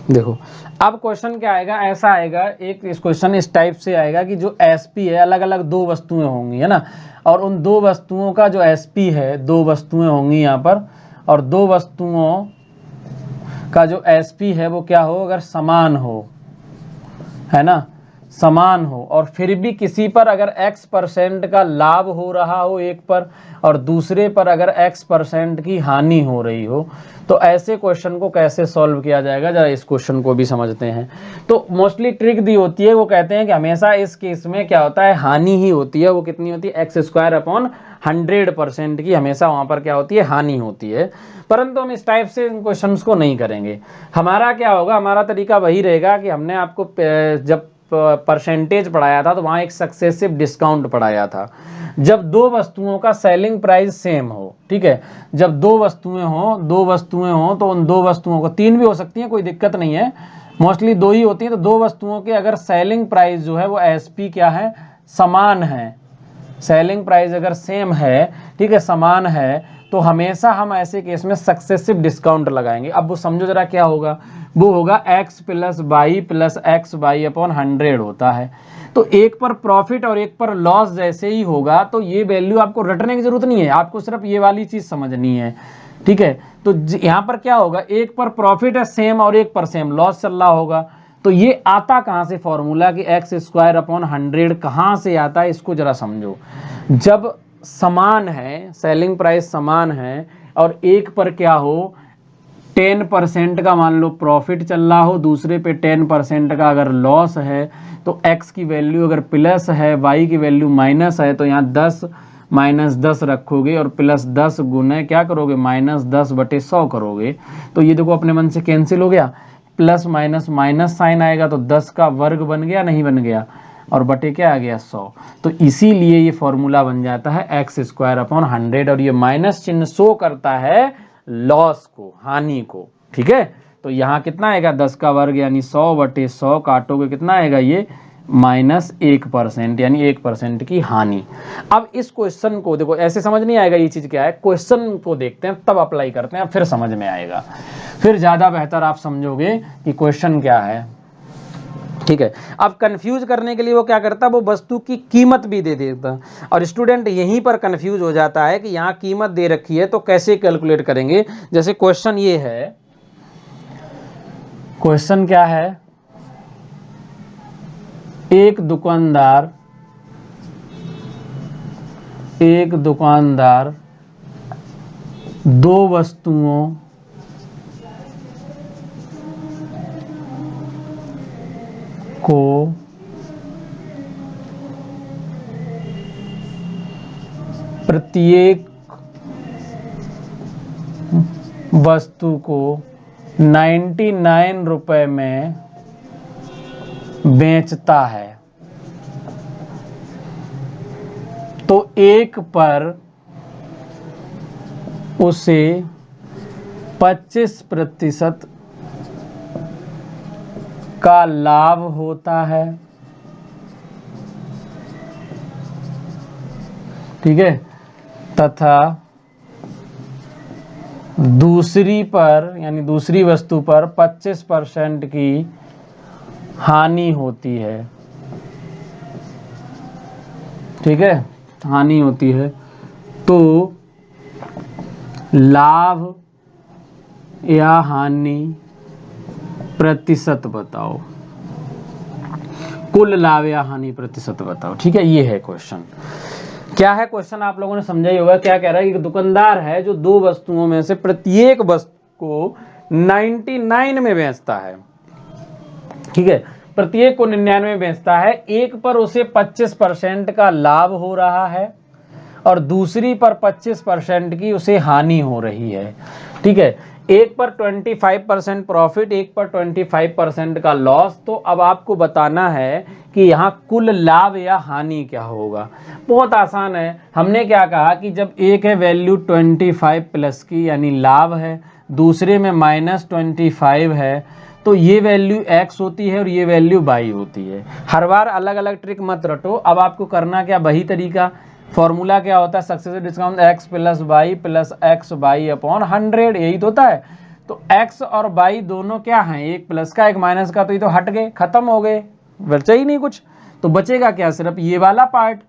देखो अब क्वेश्चन क्या आएगा, ऐसा आएगा, एक इस क्वेश्चन इस टाइप से आएगा कि जो एसपी है, अलग अलग 2 वस्तुएं होंगी, है ना, और उन 2 वस्तुओं का जो एसपी है, 2 वस्तुएं होंगी यहाँ पर, और 2 वस्तुओं का जो एसपी है वो क्या हो? अगर समान हो, है ना, समान हो, और फिर भी किसी पर अगर x% का लाभ हो रहा हो एक पर, और दूसरे पर अगर x% की हानि हो रही हो, तो ऐसे क्वेश्चन को कैसे सॉल्व किया जाएगा? जरा इस क्वेश्चन को भी समझते हैं। तो मोस्टली ट्रिक दी होती है, वो कहते हैं कि हमेशा इस केस में क्या होता है? हानि ही होती है। वो कितनी होती है? x² / 100% की हमेशा वहां पर क्या होती है? हानि होती है। परंतु हम इस टाइप से इन क्वेश्चंस को नहीं करेंगे। हमारा क्या होगा? हमारा तरीका वही रहेगा कि हमने आपको जब परसेंटेज पढ़ाया था तो वहां एक सक्सेसिव डिस्काउंट पढ़ाया था। जब 2 वस्तुओं का सेलिंग प्राइस सेम हो, ठीक है, जब 2 वस्तुएं हो तो उन 2 वस्तुओं को, 3 भी हो सकती हैं, कोई दिक्कत नहीं है, मोस्टली 2 ही होती हैं, तो 2 वस्तुओं के अगर सेलिंग प्राइस जो है वो एसपी क्या है? समान है, सेलिंग प्राइस अगर सेम है, ठीक है, समान है, तो हमेशा हम ऐसे केस में सक्सेसिव डिस्काउंट लगाएंगे। अब वो समझो जरा क्या होगा, वो होगा x plus by plus x by upon 100 होता है। तो एक पर प्रॉफिट और एक पर लॉस जैसे ही होगा, तो ये वैल्यू आपको रटने की जरूरत नहीं है, आपको सिर्फ ये वाली चीज समझनी है, ठीक है। तो यहाँ पर क्या होगा, एक पर प्रॉफिट है सेम और एक पर सेम लॉस चल रहा होगा, तो ये आता कहाँ से फॉर्मूला कि एक्स स्क्वायर अपॉन 100 कहाँ से आता है, इसको जरा समझो। जब समान है, सेलिंग प्राइस समान है और एक पर क्या हो 10% का मान लो प्रॉफिट चल रहा हो, दूसरे पे 10% का अगर लॉस है, तो x की वैल्यू अगर प्लस है, y की वैल्यू माइनस है, तो यहाँ 10 माइनस 10 रखोगे और प्लस 10 गुने क्या करोगे, माइनस 10/100 करोगे। तो ये देखो अपने मन से कैंसिल हो गया, प्लस माइनस माइनस साइन आएगा, तो 10 का वर्ग बन गया, नहीं बन गया, और बटे क्या आ गया 100। तो इसीलिए ये फॉर्मूला बन जाता है एक्स स्क्वायर अपॉन 100, और ये माइनस चिन्ह शो करता है लॉस को, हानि को, ठीक है। तो यहाँ कितना आएगा, 10 का वर्ग यानी 100/100 काटोगे कितना आएगा, ये -1% यानी 1% की हानि। अब इस क्वेश्चन को देखो, ऐसे समझ नहीं आएगा ये चीज क्या है, क्वेश्चन को देखते हैं तब अप्लाई करते हैं, फिर समझ में आएगा, फिर ज्यादा बेहतर आप समझोगे कि क्वेश्चन क्या है, ठीक है। अब कंफ्यूज करने के लिए वो क्या करता है, वो वस्तु की कीमत भी दे देता, और स्टूडेंट यहीं पर कंफ्यूज हो जाता है कि यहाँ कीमत दे रखी है तो कैसे कैलकुलेट करेंगे। जैसे क्वेश्चन ये है, क्वेश्चन क्या है, एक दुकानदार दो वस्तुओं को प्रत्येक वस्तु को 99 रुपए में बेचता है, तो एक पर उसे 25% का लाभ होता है, ठीक है, तथा दूसरी पर यानी दूसरी वस्तु पर 25% की हानि होती है, ठीक है, हानि होती है। तो लाभ या हानि प्रतिशत बताओ, कुल लाभ या हानि प्रतिशत बताओ, ठीक है। ये है क्वेश्चन। क्या है क्वेश्चन, आप लोगों ने समझा ही होगा। क्या कह रहा है कि दुकानदार है जो दो वस्तुओं में से प्रत्येक वस्तु को 99 में बेचता है, ठीक है, प्रत्येक को 99 में बेचता है, एक पर उसे 25% का लाभ हो रहा है और दूसरी पर 25% की उसे हानि हो रही है, ठीक है। एक पर 25% प्रॉफिट, एक पर 25% का लॉस। तो अब आपको बताना है कि यहाँ कुल लाभ या हानि क्या होगा। बहुत आसान है, हमने क्या कहा कि जब एक है वैल्यू 25 प्लस की यानी लाभ है, दूसरे में -25 है, तो ये वैल्यू x होती है और ये वैल्यू y होती है। हर बार अलग अलग ट्रिक मत रटो। अब आपको करना क्या, वही तरीका, फॉर्मूला क्या होता है, successive discount x plus y plus x by upon 100, यही तो होता है। तो x और y दोनों क्या हैं, एक प्लस का एक माइनस का, तो ये तो हट गए, खत्म हो गए, बचा ही नहीं कुछ, तो बचेगा क्या, सिर्फ ये वाला पार्ट।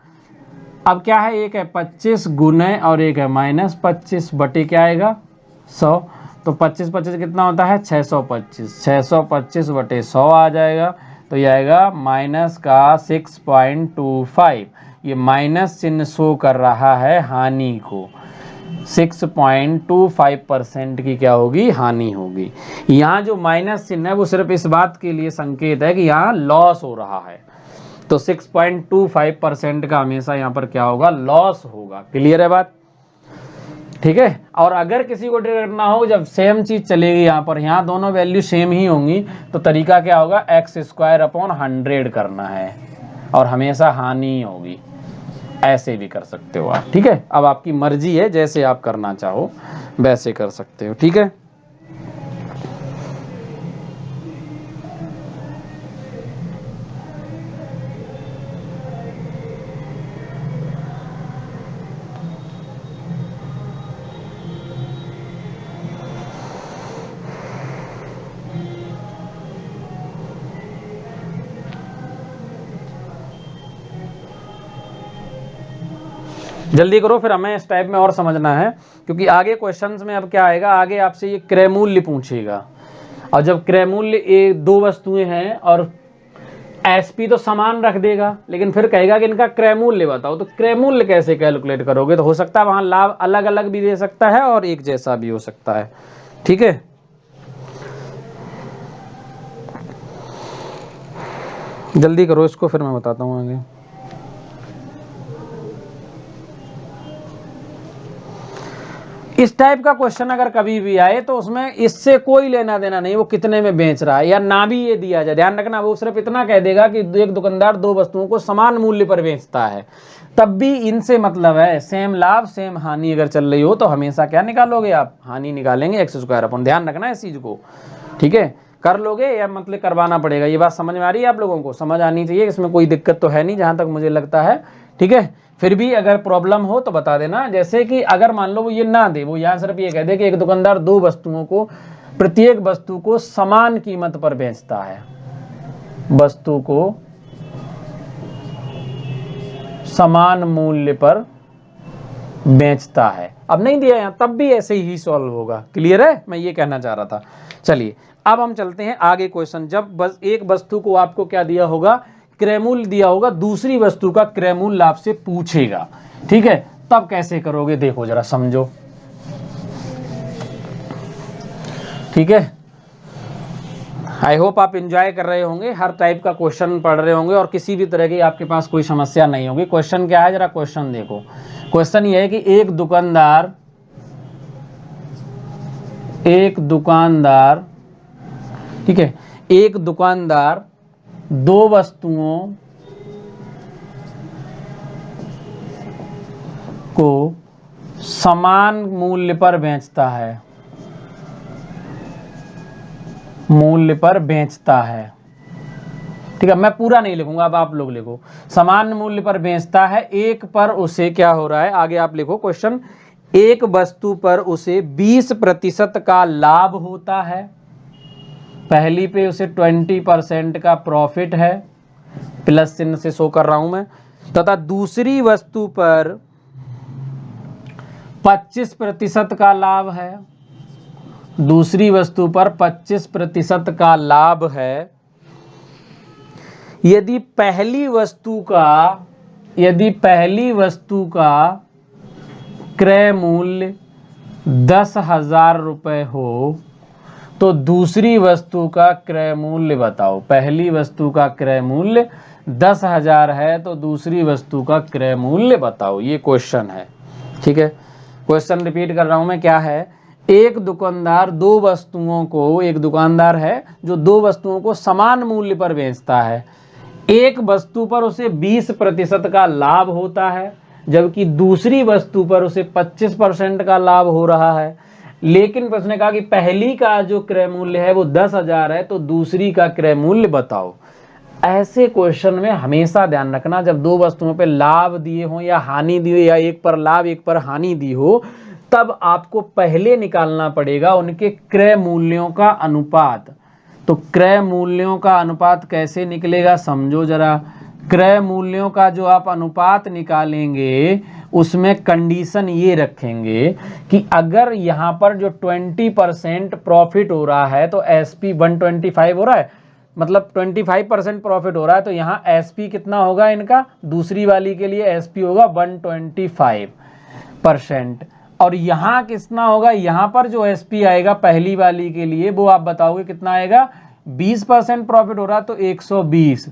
अब क्या है, एक है 25 गुने और एक है -25 बटे क्या आएगा 100, तो 25 25 कितना होता है 625, 625 बटे 100 आ जाएगा, तो ये आएगा माइनस का 6.25। ये माइनस चिन्ह शो कर रहा है हानि को, 6.25% की क्या होगी, हानि होगी। यहाँ जो माइनस चिन्ह है वो सिर्फ इस बात के लिए संकेत है कि यहाँ लॉस हो रहा है, तो 6.25% का हमेशा यहाँ पर क्या होगा, लॉस होगा। क्लियर है बात, ठीक है। और अगर किसी को करना हो, जब सेम चीज चलेगी यहाँ पर, यहाँ दोनों वैल्यू सेम ही होंगी, तो तरीका क्या होगा, एक्स स्क्वायर अपॉन 100 करना है और हमेशा हानि होगी। ऐसे भी कर सकते हो आप, ठीक है। अब आपकी मर्जी है, जैसे आप करना चाहो वैसे कर सकते हो, ठीक है। जल्दी करो, फिर हमें इस टाइप में और समझना है, क्योंकि आगे क्वेश्चंस में अब क्या आएगा, आगे आपसे ये क्रय मूल्य पूछेगा। और जब क्रय मूल्य ये दो वस्तुएं हैं और एसपी तो समान रख देगा, लेकिन फिर कहेगा कि इनका क्रय मूल्य बताओ, तो क्रय मूल्य कैसे कैलकुलेट करोगे? तो हो सकता है वहां लाभ अलग अलग भी दे सकता है और एक जैसा भी हो सकता है। ठीक है, जल्दी करो इसको, फिर मैं बताता हूँ आगे। इस टाइप का क्वेश्चन अगर कभी भी आए तो उसमें इससे कोई लेना देना नहीं वो कितने में बेच रहा है, या ना भी ये दिया जाए, ध्यान रखना, वो सिर्फ इतना कह देगा कि एक दुकानदार दो वस्तुओं को समान मूल्य पर बेचता है, तब भी इनसे मतलब है सेम लाभ सेम हानि अगर चल रही हो तो हमेशा क्या निकालोगे आप? हानि निकालेंगे, एक्स स्क्वायर अपन, ध्यान रखना इस चीज को। ठीक है, कर लोगे या मतलब करवाना पड़ेगा? ये बात समझ में आ रही है आप लोगों को? समझ आनी चाहिए, इसमें कोई दिक्कत तो है नहीं जहां तक मुझे लगता है। ठीक है, फिर भी अगर प्रॉब्लम हो तो बता देना। जैसे कि अगर मान लो वो ये ना दे, वो यहाँ सिर्फ ये कह दे कि एक दुकानदार दो वस्तुओं को, प्रत्येक वस्तु को समान कीमत पर बेचता है, वस्तु को समान मूल्य पर बेचता है। अब नहीं दिया यहाँ, तब भी ऐसे ही सॉल्व होगा। क्लियर है, मैं ये कहना चाह रहा था। चलिए अब हम चलते हैं आगे क्वेश्चन। जब बस एक वस्तु को आपको क्या दिया होगा? क्रय मूल्य दिया होगा, दूसरी वस्तु का क्रय मूल्य आपसे पूछेगा। ठीक है, तब कैसे करोगे देखो जरा, समझो। ठीक है, आई होप आप एंजॉय कर रहे होंगे, हर टाइप का क्वेश्चन पढ़ रहे होंगे और किसी भी तरह की आपके पास कोई समस्या नहीं होगी। क्वेश्चन क्या है, जरा क्वेश्चन देखो। क्वेश्चन ये है कि एक दुकानदार, ठीक है, एक दुकानदार दो वस्तुओं को समान मूल्य पर बेचता है, ठीक है, मैं पूरा नहीं लिखूंगा, अब आप लोग लिखो। समान मूल्य पर बेचता है, एक पर उसे क्या हो रहा है, आगे आप लिखो क्वेश्चन, एक वस्तु पर उसे 20% का लाभ होता है, पहली पे उसे 20% का प्रॉफिट है, प्लस चिन्ह से शो कर रहा हूं मैं, तथा दूसरी वस्तु पर 25% का लाभ है, दूसरी वस्तु पर 25% का लाभ है। यदि पहली वस्तु का क्रय मूल्य 10,000 रुपये हो तो दूसरी वस्तु का क्रय मूल्य बताओ। पहली वस्तु का क्रय मूल्य 10,000 है तो दूसरी वस्तु का क्रय मूल्य बताओ, ये क्वेश्चन है। ठीक है, क्वेश्चन रिपीट कर रहा हूं मैं, क्या है? एक दुकानदार है जो दो वस्तुओं को समान मूल्य पर बेचता है, एक वस्तु पर उसे 20% का लाभ होता है, जबकि दूसरी वस्तु पर उसे 25% का लाभ हो रहा है। लेकिन प्रश्न ने कहा कि पहली का जो क्रय मूल्य है वो 10,000 है तो दूसरी का क्रय मूल्य बताओ। ऐसे क्वेश्चन में हमेशा ध्यान रखना, जब दो वस्तुओं पे लाभ दिए हो या हानि दी हो, या एक पर लाभ एक पर हानि दी हो, तब आपको पहले निकालना पड़ेगा उनके क्रय मूल्यों का अनुपात। तो क्रय मूल्यों का अनुपात कैसे निकलेगा समझो जरा। क्रय मूल्यों का जो आप अनुपात निकालेंगे उसमें कंडीशन ये रखेंगे कि अगर यहाँ पर जो 20% प्रॉफिट हो रहा है तो एसपी 125 हो रहा है, मतलब 25% प्रॉफिट हो रहा है, तो यहाँ एसपी कितना होगा इनका? दूसरी वाली के लिए एसपी होगा 125%। और यहाँ कितना होगा? यहाँ पर जो एसपी आएगा पहली वाली के लिए वो आप बताओगे कितना आएगा? 20% प्रॉफिट हो रहा तो 120।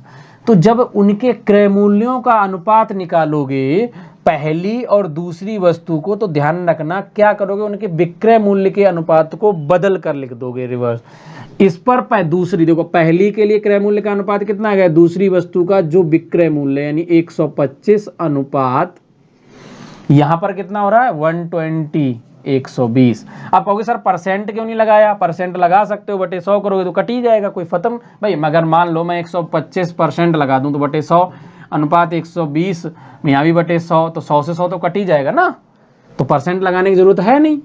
तो जब उनके क्रय मूल्यों का अनुपात निकालोगे पहली और दूसरी वस्तु को, तो ध्यान रखना क्या करोगे, उनके विक्रय मूल्य के अनुपात को बदल कर लिख दोगे रिवर्स। इस पर दूसरी देखो, पहली के लिए क्रय मूल्य का अनुपात कितना आ गया, दूसरी वस्तु का जो विक्रय मूल्य यानी 125 अनुपात यहां पर कितना हो रहा है 120 120। आप कहोगे सर परसेंट क्यों नहीं लगाया? परसेंट लगा सकते हो, बटे 100 करोगे तो कट ही जाएगा, कोई खत्म भाई। मगर मान लो मैं 125% लगा दूं तो बटे 100 अनुपात 120, यहाँ भी बटे 100, तो 100 से 100 तो कट ही जाएगा ना, तो परसेंट लगाने की जरूरत है नहीं।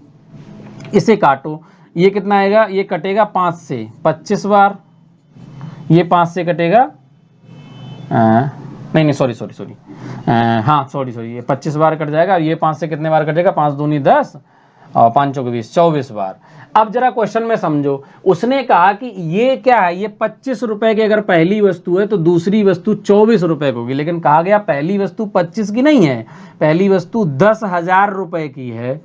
इसे काटो, ये कितना आएगा, ये कटेगा 5 से 25 बार, ये 5 से कटेगा नहीं सॉरी, हाँ सॉरी, ये 25 बार कट जाएगा, ये 5 से कितने बार कटेगा, 5 दूनी 10 और 5 चौके 20, 24 बार। अब जरा क्वेश्चन में समझो, उसने कहा कि ये क्या है, ये 25 रुपए की अगर पहली वस्तु है तो दूसरी वस्तु 24 रुपए की होगी, लेकिन कहा गया पहली वस्तु 25 की नहीं है, पहली वस्तु 10,000 रुपए की है।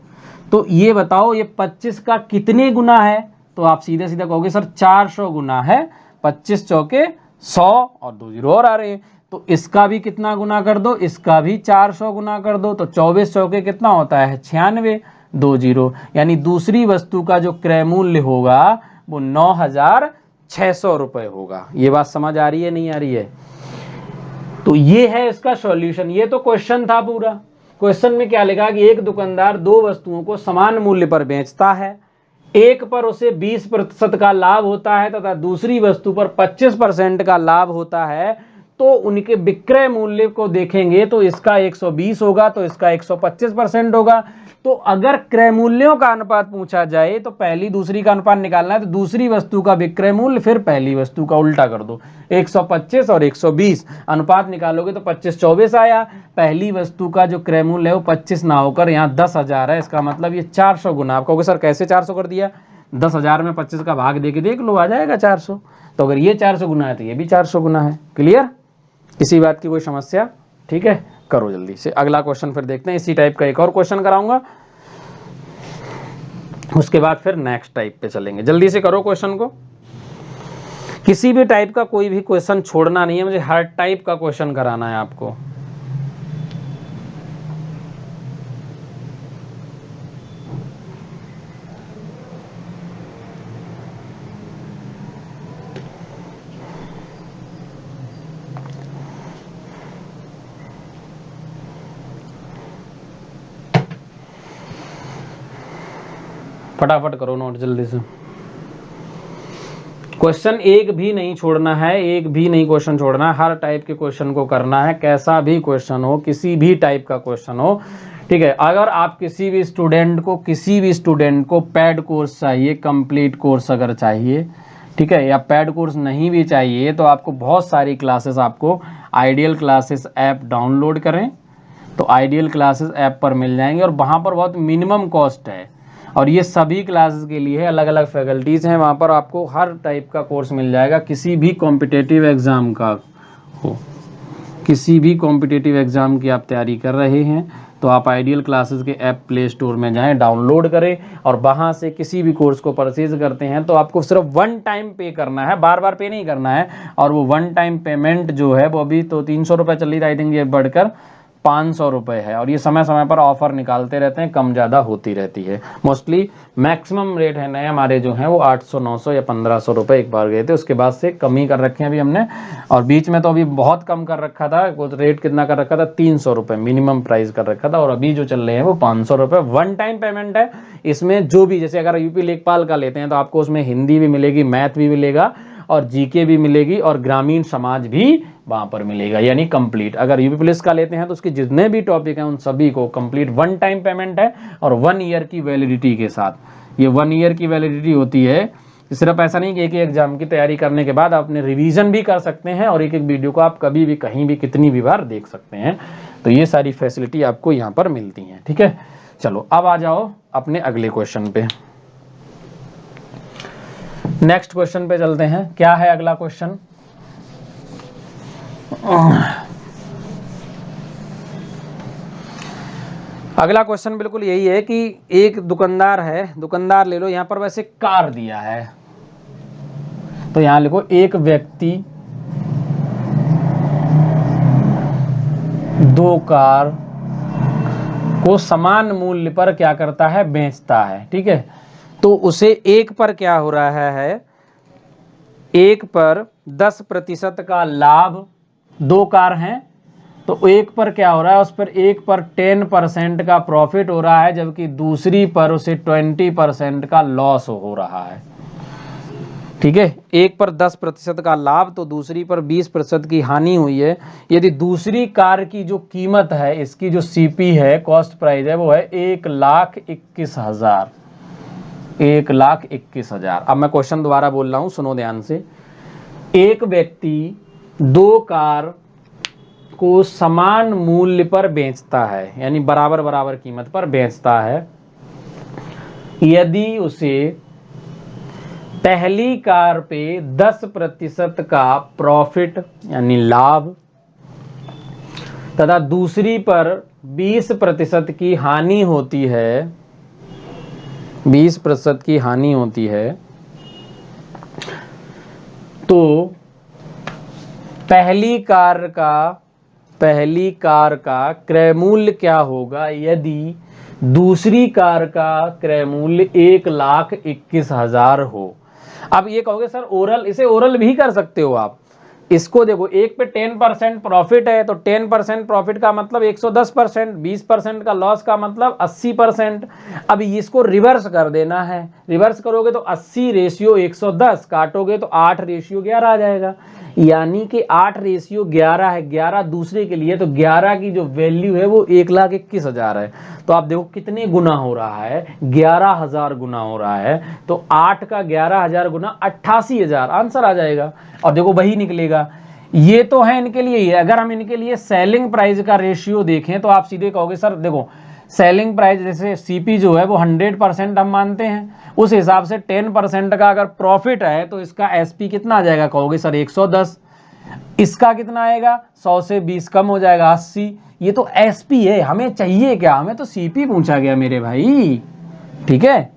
तो ये बताओ ये 25 का कितने गुना है, तो आप सीधे सीधा कहोगे सर 400 गुना है, 25 चौके 100 और 2 जीरो और आ रहे हैं, तो इसका भी कितना गुना कर दो, इसका भी 400 गुना कर दो, तो 24 चौके कितना होता है 96, 2 जीरो, यानी दूसरी वस्तु का जो क्रय मूल्य होगा वो 9,600 रुपए होगा। ये बात समझ आ रही है नहीं आ रही है? तो ये है इसका सॉल्यूशन। ये तो क्वेश्चन था पूरा। क्वेश्चन में क्या लिखा कि एक दुकानदार दो वस्तुओं को समान मूल्य पर बेचता है, एक पर उसे 20% का लाभ होता है तथा दूसरी वस्तु पर 25% का लाभ होता है, तो उनके विक्रय मूल्य को देखेंगे तो इसका 120 होगा तो इसका 125% होगा। तो अगर क्रय मूल्यों का अनुपात पूछा जाए तो पहली दूसरी का अनुपात निकालना है, तो दूसरी वस्तु का विक्रय मूल्य फिर पहली वस्तु का उल्टा कर दो, 125 और 120 अनुपात निकालोगे तो 25-24 आया। पहली वस्तु का जो क्रय मूल्य है वो 25 ना होकर यहाँ 10,000 है, इसका मतलब ये 400 गुना। आप कहोगे सर कैसे 400 कर दिया, 10,000 में 25 का भाग दे के देख लो, आ जाएगा 400। तो अगर ये 400 गुना है तो ये भी 400 गुना है। क्लियर? इसी बात की कोई समस्या? ठीक है, करो जल्दी से अगला क्वेश्चन फिर देखते हैं। इसी टाइप का एक और क्वेश्चन कराऊंगा, उसके बाद फिर नेक्स्ट टाइप पे चलेंगे। जल्दी से करो क्वेश्चन को, किसी भी टाइप का कोई भी क्वेश्चन छोड़ना नहीं है, मुझे हर टाइप का क्वेश्चन कराना है आपको। फटाफट करो नोट जल्दी से। क्वेश्चन एक भी नहीं छोड़ना है, एक भी नहीं क्वेश्चन छोड़ना है, हर टाइप के क्वेश्चन को करना है, कैसा भी क्वेश्चन हो, किसी भी टाइप का क्वेश्चन हो। ठीक है, अगर आप किसी भी स्टूडेंट को पेड कोर्स चाहिए, कंप्लीट कोर्स अगर चाहिए, ठीक है, या पेड कोर्स नहीं भी चाहिए, तो आपको बहुत सारी क्लासेस, आपको आइडियल क्लासेस ऐप डाउनलोड करें तो आइडियल क्लासेस ऐप पर मिल जाएंगे, और वहाँ पर बहुत मिनिमम कॉस्ट है, और ये सभी क्लासेस के लिए अलग अलग फैकल्टीज़ हैं, वहाँ पर आपको हर टाइप का कोर्स मिल जाएगा। किसी भी कॉम्पिटिटिव एग्ज़ाम का हो, किसी भी कॉम्पिटिटिव एग्ज़ाम की आप तैयारी कर रहे हैं तो आप आइडियल क्लासेस के ऐप प्ले स्टोर में जाएं, डाउनलोड करें, और वहाँ से किसी भी कोर्स को परचेज करते हैं तो आपको सिर्फ वन टाइम पे करना है, बार बार पे नहीं करना है। और वो वन टाइम पेमेंट जो है वो अभी तो 300 रुपये चल रही थी, आई थिंक ये बढ़कर 500 रुपये है, और ये समय समय पर ऑफर निकालते रहते हैं, कम ज़्यादा होती रहती है। मोस्टली मैक्सिमम रेट है नए हमारे जो हैं वो 800, 900 या 1500 रुपये एक बार गए थे, उसके बाद से कम ही कर रखे हैं अभी हमने, और बीच में तो अभी बहुत कम कर रखा था, वो रेट कितना कर रखा था 300 रुपये मिनिमम प्राइस कर रखा था, और अभी जो चल रहे हैं वो 500 रुपये वन टाइम पेमेंट है। इसमें जो भी, जैसे अगर यूपी लेखपाल का लेते हैं तो आपको उसमें हिंदी भी मिलेगी, मैथ भी मिलेगा, और जीके भी मिलेगी, और ग्रामीण समाज भी वहाँ पर मिलेगा, यानी कंप्लीट। अगर यूपी पुलिस का लेते हैं तो उसके जितने भी टॉपिक हैं उन सभी को कंप्लीट वन टाइम पेमेंट है, और 1 ईयर की वैलिडिटी के साथ। ये 1 ईयर की वैलिडिटी होती है, सिर्फ ऐसा नहीं कि एक एग्जाम की तैयारी करने के बाद आप अपने रिवीजन भी कर सकते हैं, और एक एक वीडियो को आप कभी भी कहीं भी कितनी भी बार देख सकते हैं। तो ये सारी फैसिलिटी आपको यहाँ पर मिलती हैं। ठीक है, चलो अब आ जाओ अपने अगले क्वेश्चन पे, नेक्स्ट क्वेश्चन पे चलते हैं। क्या है अगला क्वेश्चन? अगला क्वेश्चन बिल्कुल यही है कि एक दुकानदार है, दुकानदार ले लो, यहां पर वैसे कार दिया है, तो यहां लिखो एक व्यक्ति दो कार को समान मूल्य पर क्या करता है, बेचता है। ठीक है, तो उसे एक पर क्या हो रहा है, एक पर 10% का लाभ, दो कार हैं तो एक पर क्या हो रहा है, उस पर एक पर 10% का प्रॉफिट हो रहा है, जबकि दूसरी पर उसे 20% का लॉस हो रहा है। ठीक है, एक पर 10% का लाभ तो दूसरी पर 20% की हानि हुई है। यदि दूसरी कार की जो कीमत है, इसकी जो सीपी है, कॉस्ट प्राइस है, वो है 1,21,000, 1,21,000। अब मैं क्वेश्चन दोबारा बोल रहा हूं, सुनो ध्यान से। एक व्यक्ति दो कार को समान मूल्य पर बेचता है, यानी बराबर बराबर कीमत पर बेचता है, यदि उसे पहली कार पे 10% का प्रॉफिट यानी लाभ तथा दूसरी पर 20% की हानि होती है, 20% की हानि होती है, तो पहली कार का क्रय मूल्य क्या होगा यदि दूसरी कार का क्रय मूल्य 1,21,000 हो। अब ये कहोगे सर ओरल, इसे ओरल भी कर सकते हो आप। इसको देखो, एक पे 10% प्रॉफिट है तो 10% प्रॉफिट का मतलब 110%, 20% का लॉस का मतलब 80%। अब इसको रिवर्स कर देना है, रिवर्स करोगे तो 80/110, काटोगे तो 8/11 आ जाएगा, यानी कि 8/11 है, 11 दूसरे के लिए, तो 11 की जो वैल्यू है वो 1,21,000 है। तो आप देखो कितने गुना हो रहा है, 11,000 गुना हो रहा है। तो 8 का 11,000 गुना 88,000 आंसर आ जाएगा, और देखो वही निकलेगा। ये तो है इनके लिए। अगर हम इनके लिए सेलिंग प्राइस का रेशियो देखें तो आप सीधे कहोगे सर देखो सेलिंग प्राइस, जैसे सीपी जो है वो 100% हम मानते हैं, उस हिसाब से 10% का अगर प्रॉफिट है तो इसका एसपी कितना आ जाएगा, कहोगे सर 110। इसका कितना आएगा, 100 से 20 कम हो जाएगा 80। ये तो एसपी है, हमें चाहिए क्या, हमें तो सीपी पूछा गया मेरे भाई। ठीक है,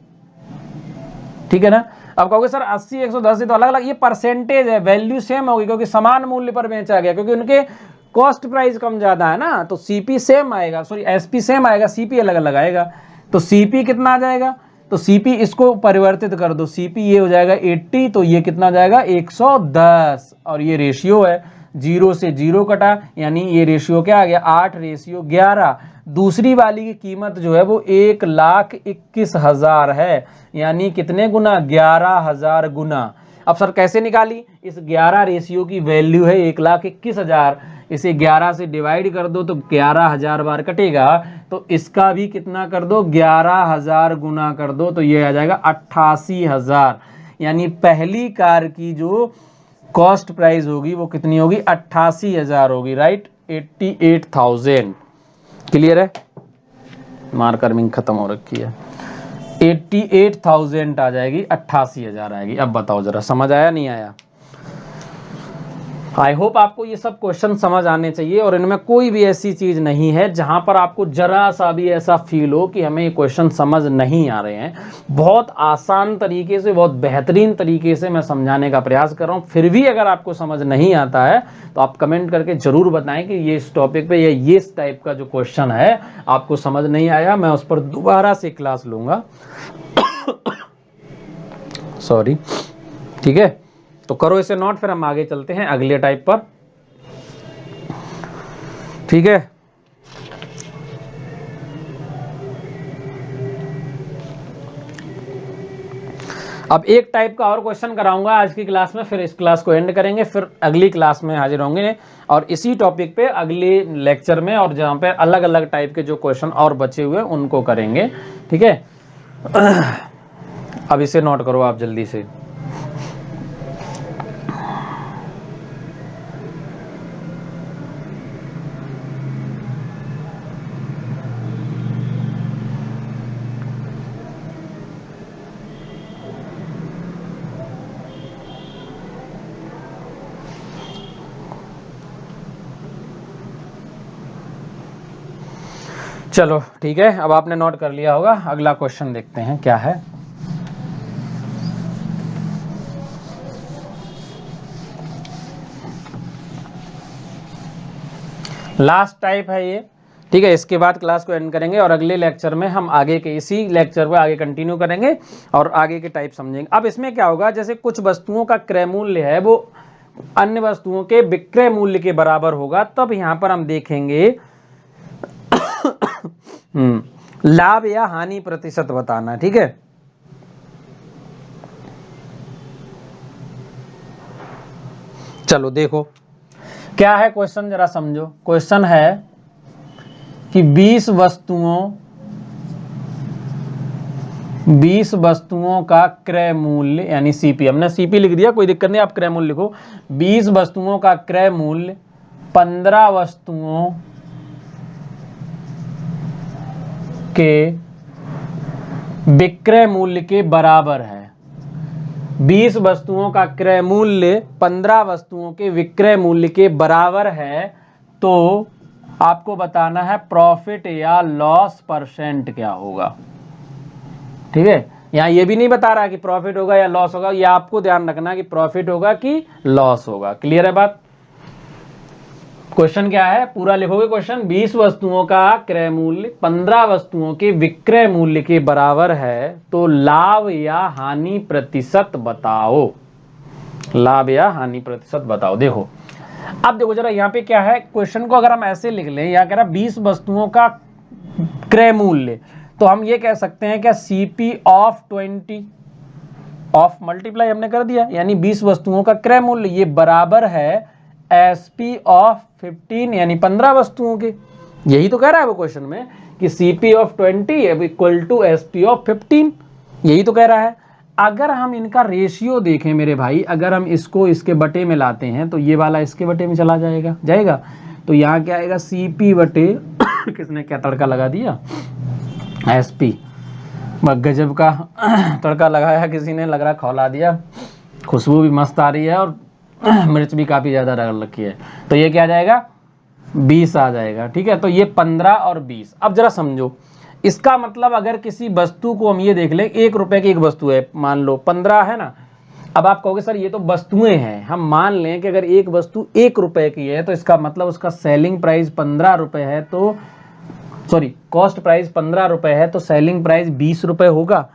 ठीक है ना। अब कहोगे सर 80 110 से तो अलग अलग, ये परसेंटेज है, वैल्यू सेम होगी क्योंकि समान मूल्य पर बेचा गया, क्योंकि उनके कॉस्ट प्राइस कम ज्यादा है ना, तो सीपी सेम आएगा, सॉरी एसपी सेम आएगा, सीपी अलग अलग आएगा। तो सीपी कितना आ जाएगा, तो सीपी इसको परिवर्तित कर दो, सीपी ये हो जाएगा 80, तो ये कितना जाएगा 110, और ये रेशियो है, 0 से 0 कटा, यानी ये रेशियो क्या आ गया 8/11। दूसरी वाली की कीमत जो है वो 1,21,000 है, यानी कितने गुना, 11,000 गुना। अब सर कैसे निकाली, इस 11 रेशियो की वैल्यू है 1,21,000, इसे 11 से डिवाइड कर दो तो 11,000 बार कटेगा, तो इसका भी कितना कर दो 11,000 गुना कर दो, तो ये आ जाएगा 88,000। यानी पहली कार की जो कॉस्ट प्राइस होगी वो कितनी होगी, 88,000 होगी, राइट, 88,000। क्लियर है, मार्कर खत्म हो रखी है, 88,000 आ जाएगी, 88,000 आएगी। अब बताओ जरा समझ आया नहीं आया। आई होप आपको ये सब क्वेश्चन समझ आने चाहिए, और इनमें कोई भी ऐसी चीज नहीं है जहां पर आपको जरा सा भी ऐसा फील हो कि हमें ये क्वेश्चन समझ नहीं आ रहे हैं। बहुत आसान तरीके से, बहुत बेहतरीन तरीके से मैं समझाने का प्रयास कर रहा हूं। फिर भी अगर आपको समझ नहीं आता है तो आप कमेंट करके जरूर बताएं कि ये इस टॉपिक पे ये इस टाइप का जो क्वेश्चन है आपको समझ नहीं आया, मैं उस पर दोबारा से क्लास लूंगा। सॉरी, ठीक है, तो करो इसे नोट, फिर हम आगे चलते हैं अगले टाइप पर। ठीक है, अब एक टाइप का और क्वेश्चन कराऊंगा आज की क्लास में, फिर इस क्लास को एंड करेंगे, फिर अगली क्लास में हाजिर होंगे और इसी टॉपिक पे अगले लेक्चर में, और जहां पे अलग अलग टाइप के जो क्वेश्चन और बचे हुए उनको करेंगे। ठीक है, अब इसे नोट करो आप जल्दी से। चलो ठीक है, अब आपने नोट कर लिया होगा। अगला क्वेश्चन देखते हैं क्या है। लास्ट टाइप है ये। ठीक है, इसके बाद क्लास को एंड करेंगे और अगले लेक्चर में हम आगे के, इसी लेक्चर को आगे कंटिन्यू करेंगे और आगे के टाइप समझेंगे। अब इसमें क्या होगा, जैसे कुछ वस्तुओं का क्रय मूल्य है वो अन्य वस्तुओं के विक्रय मूल्य के बराबर होगा, तब यहां पर हम देखेंगे लाभ या हानि प्रतिशत बताना। ठीक है, चलो देखो क्या है क्वेश्चन, जरा समझो। क्वेश्चन है कि 20 वस्तुओं का क्रय मूल्य यानी सीपी, हमने सीपी लिख दिया, कोई दिक्कत नहीं, आप क्रय मूल्य लिखो। 20 वस्तुओं का क्रय मूल्य 15 वस्तुओं के विक्रय मूल्य के बराबर है। 20 वस्तुओं का क्रय मूल्य 15 वस्तुओं के विक्रय मूल्य के बराबर है, तो आपको बताना है प्रॉफिट या लॉस परसेंट क्या होगा। ठीक है, यहाँ ये भी नहीं बता रहा कि प्रॉफिट होगा या लॉस होगा, ये आपको ध्यान रखना कि प्रॉफिट होगा कि लॉस होगा। क्लियर है बात। क्वेश्चन क्या है, पूरा लिखोगे क्वेश्चन। 20 वस्तुओं का क्रय मूल्य 15 वस्तुओं के विक्रय मूल्य के बराबर है, तो लाभ या हानि प्रतिशत बताओ। लाभ या हानि प्रतिशत बताओ। देखो अब देखो जरा यहाँ पे क्या है, क्वेश्चन को अगर हम ऐसे लिख लें, यहाँ कह रहा 20 वस्तुओं का क्रय मूल्य, तो हम ये कह सकते हैं क्या, CP ऑफ 20 ऑफ मल्टीप्लाई हमने कर दिया, यानी 20 वस्तुओं का क्रय मूल्य ये बराबर है SP ऑफ 15 यानी 15 वस्तुओं के। यही तो कह रहा है वो क्वेश्चन में कि CP of 20 equal to SP of 15, यही तो कह रहा है। अगर हम इनका रेशियो देखें मेरे भाई, अगर हम इसको इसके बटे में लाते हैं तो ये वाला इसके बटे में चला जाएगा। तो यहाँ क्या आएगा, CP बटे किसने क्या तड़का लगा दिया, SP। गजब का तड़का लगाया किसी ने, लग रहा खौला दिया, खुशबू भी मस्त आ रही है और मिर्च भी काफ़ी ज़्यादा डाल रखी है। तो ये क्या आ जाएगा, 20 आ जाएगा। ठीक है, तो ये 15 और 20। अब जरा समझो, इसका मतलब अगर किसी वस्तु को हम ये देख लें, 1 रुपए की एक वस्तु है, मान लो 15 है ना। अब आप कहोगे सर ये तो वस्तुएं हैं, हम मान लें कि अगर एक वस्तु 1 रुपए की है तो इसका मतलब उसका सेलिंग प्राइस 15 रुपए है, तो सॉरी कॉस्ट प्राइस 15 रुपए है, तो सेलिंग प्राइस 20 रुपए होगा।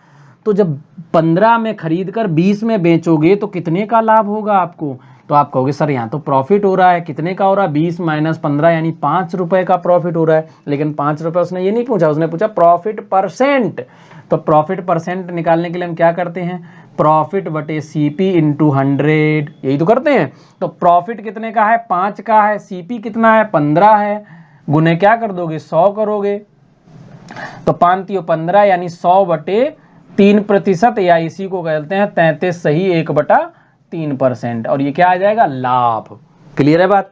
तो जब 15 में खरीद कर 20 में बेचोगे तो कितने का लाभ होगा आपको। तो आप कहोगे सर यहाँ तो प्रॉफिट हो रहा है, कितने का हो रहा है, 20 माइनस 15 यानी 5 रुपए का प्रॉफिट हो रहा है। लेकिन 5 रुपए उसने ये नहीं पूछा, उसने पूछा प्रॉफिट परसेंट। तो प्रॉफिट परसेंट निकालने के लिए हम क्या करते हैं, प्रॉफिट बटे CP इंटू 100, यही तो करते हैं। तो प्रॉफिट कितने का है, 5 का है, CP कितना है, 15 है, गुने क्या कर दोगे, 100 करोगे। तो 5 15 यानी 100 बटे 3%, या इसी को कहते हैं 33 सही 1/3%, और ये क्या आ जाएगा, लाभ। क्लियर है बात।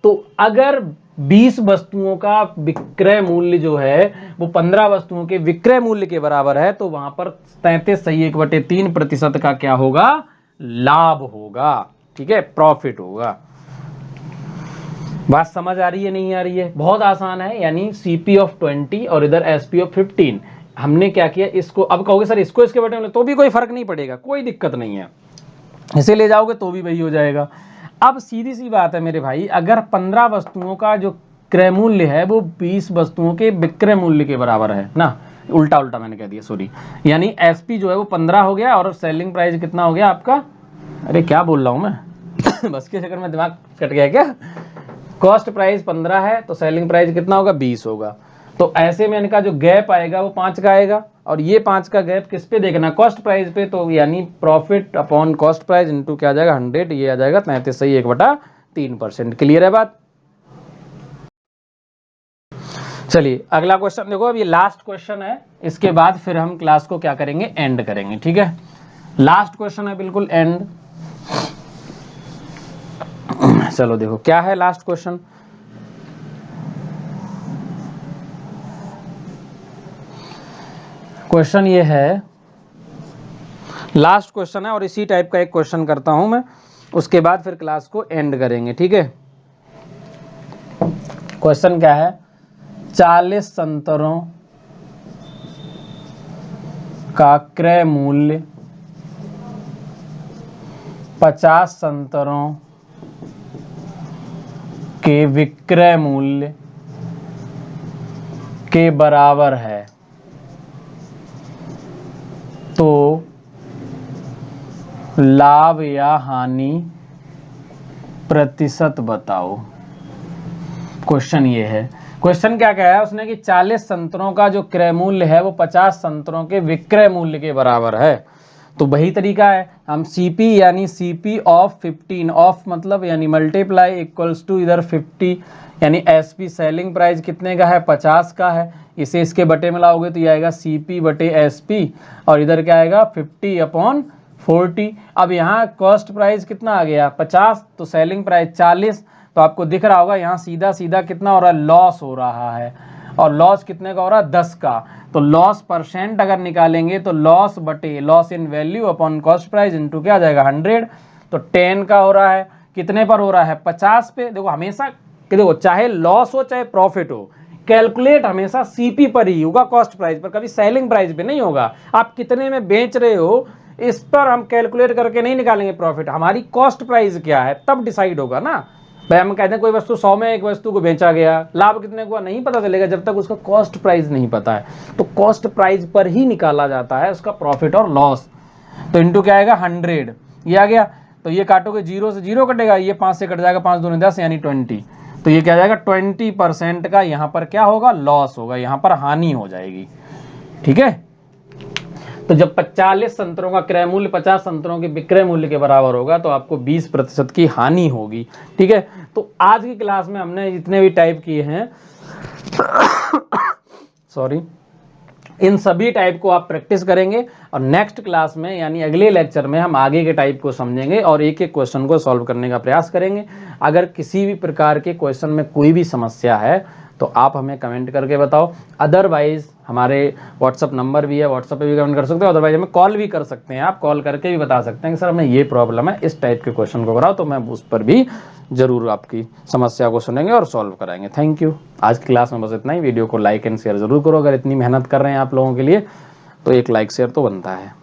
तो अगर 20 वस्तुओं का विक्रय मूल्य जो है वो 15 वस्तुओं के विक्रय मूल्य के बराबर है, तो वहां पर 33 सही 1/3% का क्या होगा, लाभ होगा। ठीक है, प्रॉफिट होगा। बात समझ आ रही है, नहीं आ रही है, बहुत आसान है। यानी CP ऑफ 20 और इधर SP ऑफ 15, हमने क्या किया इसको। अब कहोगे सर इसको इसके बटे में, तो भी कोई फर्क नहीं पड़ेगा, कोई दिक्कत नहीं है, इसे ले जाओगे तो भी वही हो जाएगा। अब सीधी सी बात है मेरे भाई, अगर 15 वस्तुओं का जो क्रय मूल्य है वो 20 वस्तुओं के विक्रय मूल्य के बराबर है ना, उल्टा उल्टा मैंने कह दिया, सॉरी। यानी SP जो है वो 15 हो गया और सेलिंग प्राइस कितना हो गया आपका, अरे क्या बोल रहा हूं मैं बस के चक्कर में दिमाग कट गया क्या। कॉस्ट प्राइस 15 है तो सेलिंग प्राइस कितना होगा, 20 होगा। तो ऐसे में इनका जो गैप आएगा वो 5 का आएगा, और ये 5 का गैप किस पे देखना, कॉस्ट प्राइस पे। तो यानी profit upon cost price into क्या आ जाएगा, 100, ये आ जाएगा 33 सही 1/3%। क्लियर है बात। चलिए अगला क्वेश्चन देखो, अब ये लास्ट क्वेश्चन है, इसके बाद फिर हम क्लास को क्या करेंगे, एंड करेंगे। ठीक है, लास्ट क्वेश्चन है, बिल्कुल एंड। चलो देखो क्या है लास्ट क्वेश्चन। क्वेश्चन ये है, लास्ट क्वेश्चन है, और इसी टाइप का एक क्वेश्चन करता हूं मैं, उसके बाद फिर क्लास को एंड करेंगे। ठीक है, क्वेश्चन क्या है, 40 संतरों का क्रय मूल्य 50 संतरों के विक्रय मूल्य के बराबर है, तो लाभ या हानि प्रतिशत बताओ। क्वेश्चन ये है, क्वेश्चन क्या कहा है उसने कि 40 संतरों का जो क्रय मूल्य है वो 50 संतरों के विक्रय मूल्य के बराबर है। तो वही तरीका है, हम CP यानी CP ऑफ 15 ऑफ मतलब यानी मल्टीप्लाई इक्वल्स टू इधर 50 यानी SP सेलिंग प्राइस कितने का है, 50 का है, इसे इसके बटे में लाओगे तो ये आएगा CP बटे SP, और इधर क्या आएगा 50/40। अब यहाँ कॉस्ट प्राइस कितना आ गया, 50, तो सेलिंग प्राइस 40, तो आपको दिख रहा होगा यहाँ सीधा सीधा कितना हो रहा है, लॉस हो रहा है, और लॉस कितने का हो रहा है, 10 का। तो लॉस परसेंट अगर निकालेंगे तो लॉस बटे loss in value upon cost price into क्या आ जाएगा, 100। तो 10 का हो रहा है, कितने पर हो रहा है, 50 पे। देखो हमेशा कि देखो चाहे लॉस हो चाहे प्रॉफिट हो, कैलकुलेट हमेशा सीपी पर ही होगा, कॉस्ट प्राइस पर, कभी सेलिंग प्राइस पे नहीं होगा। आप कितने में बेच रहे हो इस पर हम कैलकुलेट करके नहीं निकालेंगे प्रॉफिट, हमारी कॉस्ट प्राइस क्या है तब डिसाइड होगा ना। भाई हम कहते हैं कोई वस्तु 100 में एक वस्तु को बेचा गया, लाभ कितने को नहीं पता चलेगा जब तक उसका कॉस्ट प्राइस नहीं पता है। तो कॉस्ट प्राइस पर ही निकाला जाता है उसका प्रॉफिट और लॉस। तो इंटू क्या आएगा, 100, ये आ गया। तो ये काटोगे, 0 से 0 कटेगा, ये 5 से कट जाएगा, 5 दूनी 10 यानी 20। तो ये क्या जाएगा, 20% का यहाँ पर क्या होगा, लॉस होगा, यहाँ पर हानि हो जाएगी। ठीक है, तो जब 40 संतरों का क्रय मूल्य 50 संतरों के विक्रय मूल्य के बराबर होगा तो आपको 20% की हानि होगी। ठीक है, तो आज की क्लास में हमने जितने भी टाइप किए हैं सॉरी, इन सभी टाइप को आप प्रैक्टिस करेंगे, और नेक्स्ट क्लास में यानी अगले लेक्चर में हम आगे के टाइप को समझेंगे और एक एक क्वेश्चन को सॉल्व करने का प्रयास करेंगे। अगर किसी भी प्रकार के क्वेश्चन में कोई भी समस्या है तो आप हमें कमेंट करके बताओ, अदरवाइज हमारे व्हाट्सअप नंबर भी है, व्हाट्सअप पे भी कमेंट कर सकते हो, अदरवाइज हमें कॉल भी कर सकते हैं। आप कॉल करके भी बता सकते हैं कि सर हमें ये प्रॉब्लम है, इस टाइप के क्वेश्चन को कराओ, तो मैं उस पर भी जरूर आपकी समस्या को सुनेंगे और सॉल्व कराएंगे। Thank you. आज की क्लास में बस इतना ही। वीडियो को लाइक एंड शेयर जरूर करो, अगर इतनी मेहनत कर रहे हैं आप लोगों के लिए तो एक लाइक शेयर तो बनता है।